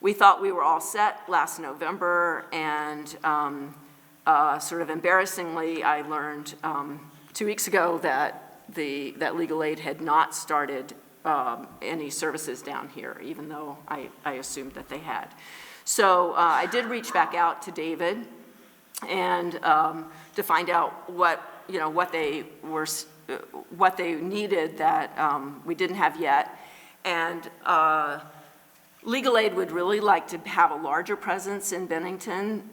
We thought we were all set last November, and sort of embarrassingly, I learned 2 weeks ago that legal aid had not started any services down here, even though I assumed that they had. So I did reach back out to David and to find out what they needed that we didn't have yet. And legal aid would really like to have a larger presence in Bennington.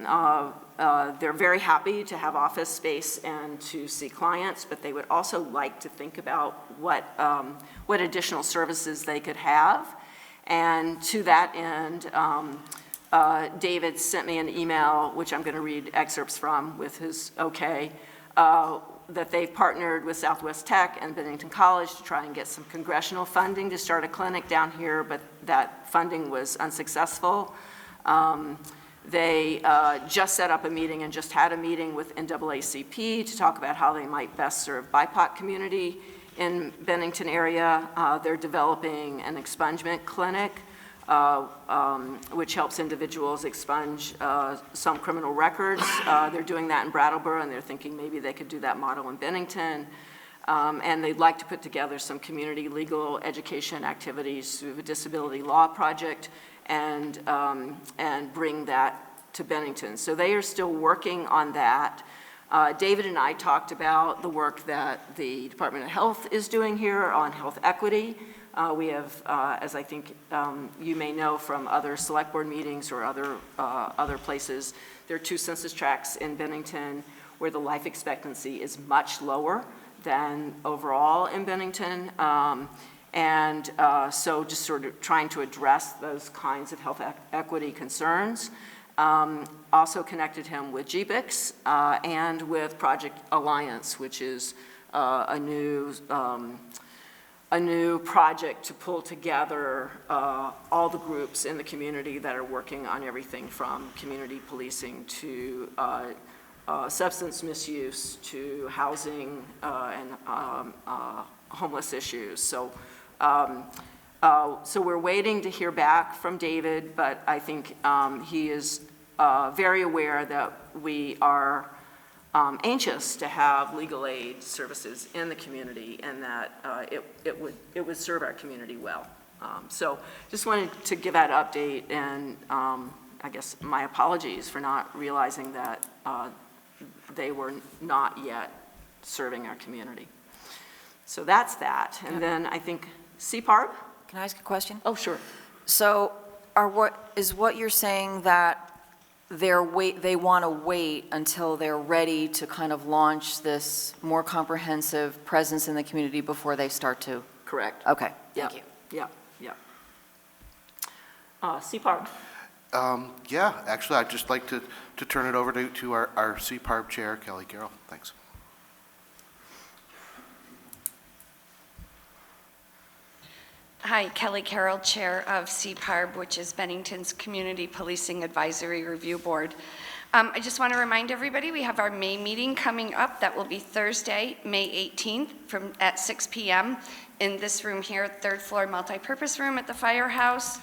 They're very happy to have office space and to see clients, but they would also like to think about what additional services they could have. And to that end, David sent me an email, which I'm going to read excerpts from with his okay, that they've partnered with Southwest Tech and Bennington College to try and get some congressional funding to start a clinic down here, but that funding was unsuccessful. They just set up a meeting and just had a meeting with NAACP to talk about how they might best serve BIPOC community in Bennington area. They're developing an expungement clinic which helps individuals expunge some criminal records. They're doing that in Brattleboro, and they're thinking maybe they could do that model in Bennington. And they'd like to put together some community legal education activities through the Disability Law Project and bring that to Bennington. So they are still working on that. David and I talked about the work that the Department of Health is doing here on health equity. We have, as I think you may know from other select board meetings or other places, there are 2 census tracts in Bennington where the life expectancy is much lower than overall in Bennington. So just sort of trying to address those kinds of health equity concerns. Also connected him with GBICS and with Project Alliance, which is a new project to pull together all the groups in the community that are working on everything from community policing to substance misuse to housing and homeless issues. So we're waiting to hear back from David, but I think he is very aware that we are anxious to have legal aid services in the community and that it would serve our community well. So just wanted to give that update, and I guess my apologies for not realizing that they were not yet serving our community. So that's that. And then I think CPARB? Can I ask a question? Oh, sure. So what you're saying that they want to wait until they're ready to kind of launch this more comprehensive presence in the community before they start to? Correct. Okay, thank you. Yeah. CPARB? Yeah, actually, I'd just like to turn it over to our CPARB chair, Kelly Carroll. Thanks. Hi, Kelly Carroll, Chair of CPARB, which is Bennington's Community Policing Advisory Review Board. I just want to remind everybody we have our May meeting coming up. That will be Thursday, May 18th at 6 p.m. in this room here, 3rd floor multipurpose room at the firehouse.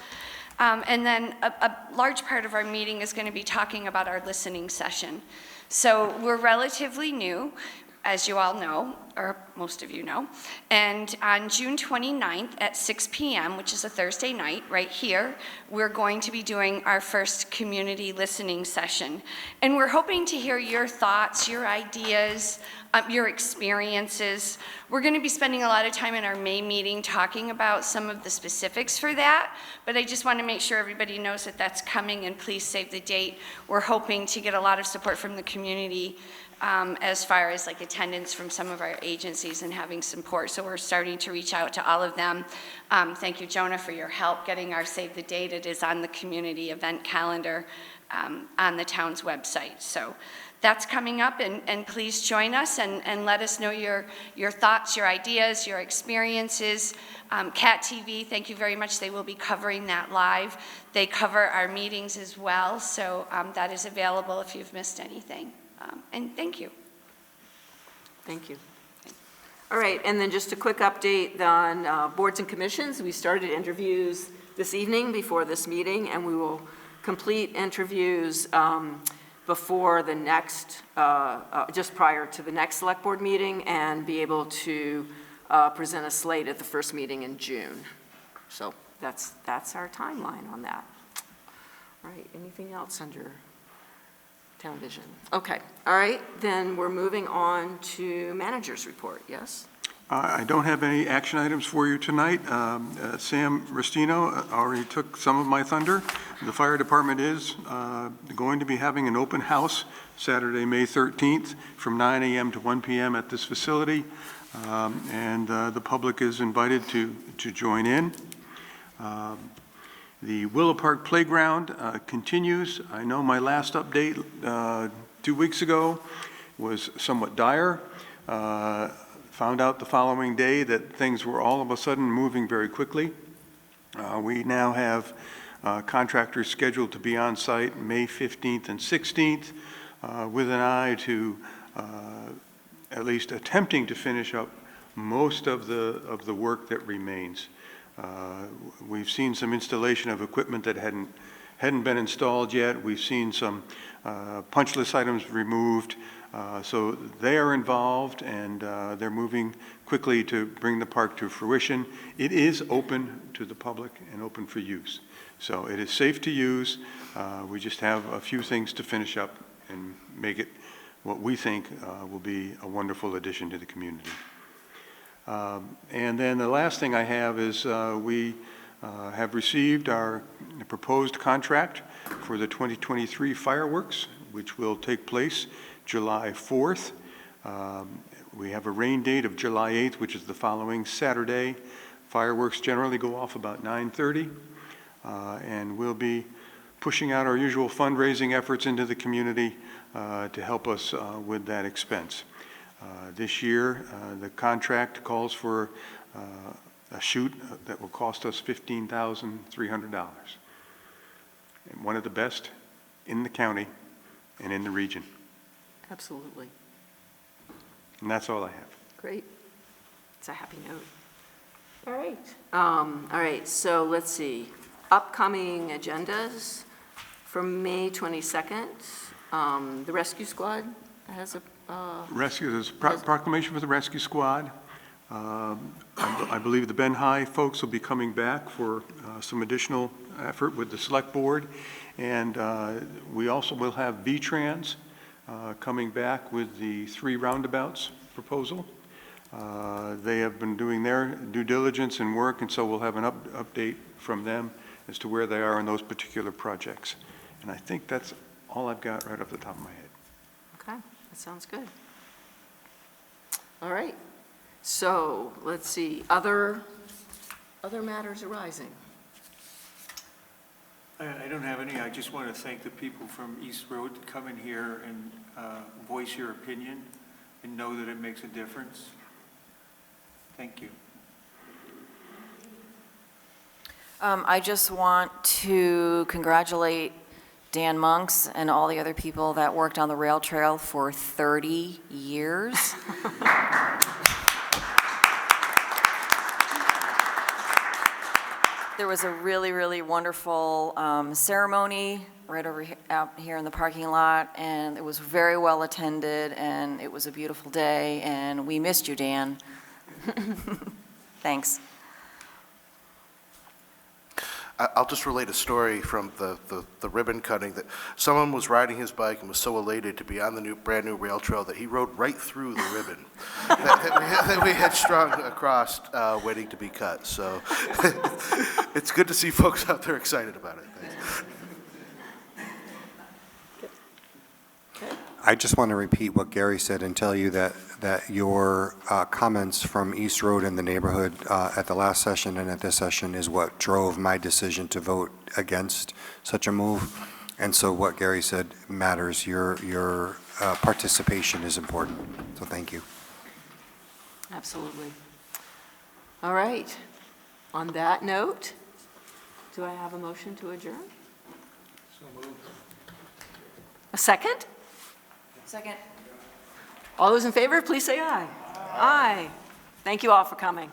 And then a large part of our meeting is going to be talking about our listening session. So we're relatively new, as you all know, or most of you know, and on June 29th at 6 p.m., which is a Thursday night, right here, we're going to be doing our first community listening session. And we're hoping to hear your thoughts, your ideas, your experiences. We're going to be spending a lot of time in our May meeting talking about some of the specifics for that, but I just want to make sure everybody knows that that's coming, and please save the date. We're hoping to get a lot of support from the community as far as like attendance from some of our agencies and having support. So we're starting to reach out to all of them. Thank you, Jonah, for your help getting our Save the Date. It is on the community event calendar on the town's website. So that's coming up, and please join us and let us know your thoughts, your ideas, your experiences. Cat TV, thank you very much. They will be covering that live. They cover our meetings as well, so that is available if you've missed anything. And thank you. Thank you. All right, and then just a quick update on boards and commissions. We started interviews this evening before this meeting, and we will complete interviews before the next, just prior to the next select board meeting, and be able to present a slate at the first meeting in June. So that's our timeline on that. All right, anything else under town vision? Okay, all right, then we're moving on to manager's report, yes? I don't have any action items for you tonight. Sam Restino already took some of my thunder. The fire department is going to be having an open house Saturday, May 13th from 9 a.m. to 1 p.m. at this facility, and the public is invited to join in. The Willow Park Playground continues. I know my last update 2 weeks ago was somewhat dire. Found out the following day that things were all of a sudden moving very quickly. We now have contractors scheduled to be on site May 15th and 16th with an eye to at least attempting to finish up most of the work that remains. We've seen some installation of equipment that hadn't been installed yet. We've seen some punch list items removed. So they are involved, and they're moving quickly to bring the park to fruition. It is open to the public and open for use. So it is safe to use. We just have a few things to finish up and make it what we think will be a wonderful addition to the community. And then the last thing I have is we have received our proposed contract for the 2023 fireworks, which will take place July 4th. We have a rain date of July 8th, which is the following Saturday. Fireworks generally go off about 9:30, and we'll be pushing out our usual fundraising efforts into the community to help us with that expense. This year, the contract calls for a shoot that will cost us $15,300, and one of the best in the county and in the region. Absolutely. And that's all I have. Great. It's a happy note. All right. All right, so let's see. Upcoming agendas for May 22nd. The Rescue Squad has a... There's proclamation for the Rescue Squad. I believe the Ben High folks will be coming back for some additional effort with the Select Board. And we also will have V-Trans coming back with the 3 roundabouts proposal. They have been doing their due diligence and work, and so we'll have an update from them as to where they are in those particular projects. And I think that's all I've got right off the top of my head. Okay, that sounds good. All right, so let's see, other matters arising. I don't have any. I just want to thank the people from East Road to come in here and voice your opinion and know that it makes a difference. Thank you. I just want to congratulate Dan Monks and all the other people that worked on the rail trail for 30 years. There was a really, really wonderful ceremony right out here in the parking lot, and it was very well attended, and it was a beautiful day, and we missed you, Dan. Thanks. I'll just relate a story from the ribbon cutting, that someone was riding his bike and was so elated to be on the brand new rail trail that he rode right through the ribbon that we had strung across waiting to be cut. So it's good to see folks out there excited about it. Thanks. I just want to repeat what Gary said and tell you that your comments from East Road in the neighborhood at the last session and at this session is what drove my decision to vote against such a move. And so what Gary said matters. Your participation is important. So thank you. Absolutely. All right. On that note, do I have a motion to adjourn? So moved. A second? Second. All those in favor, please say aye. Aye. Thank you all for coming.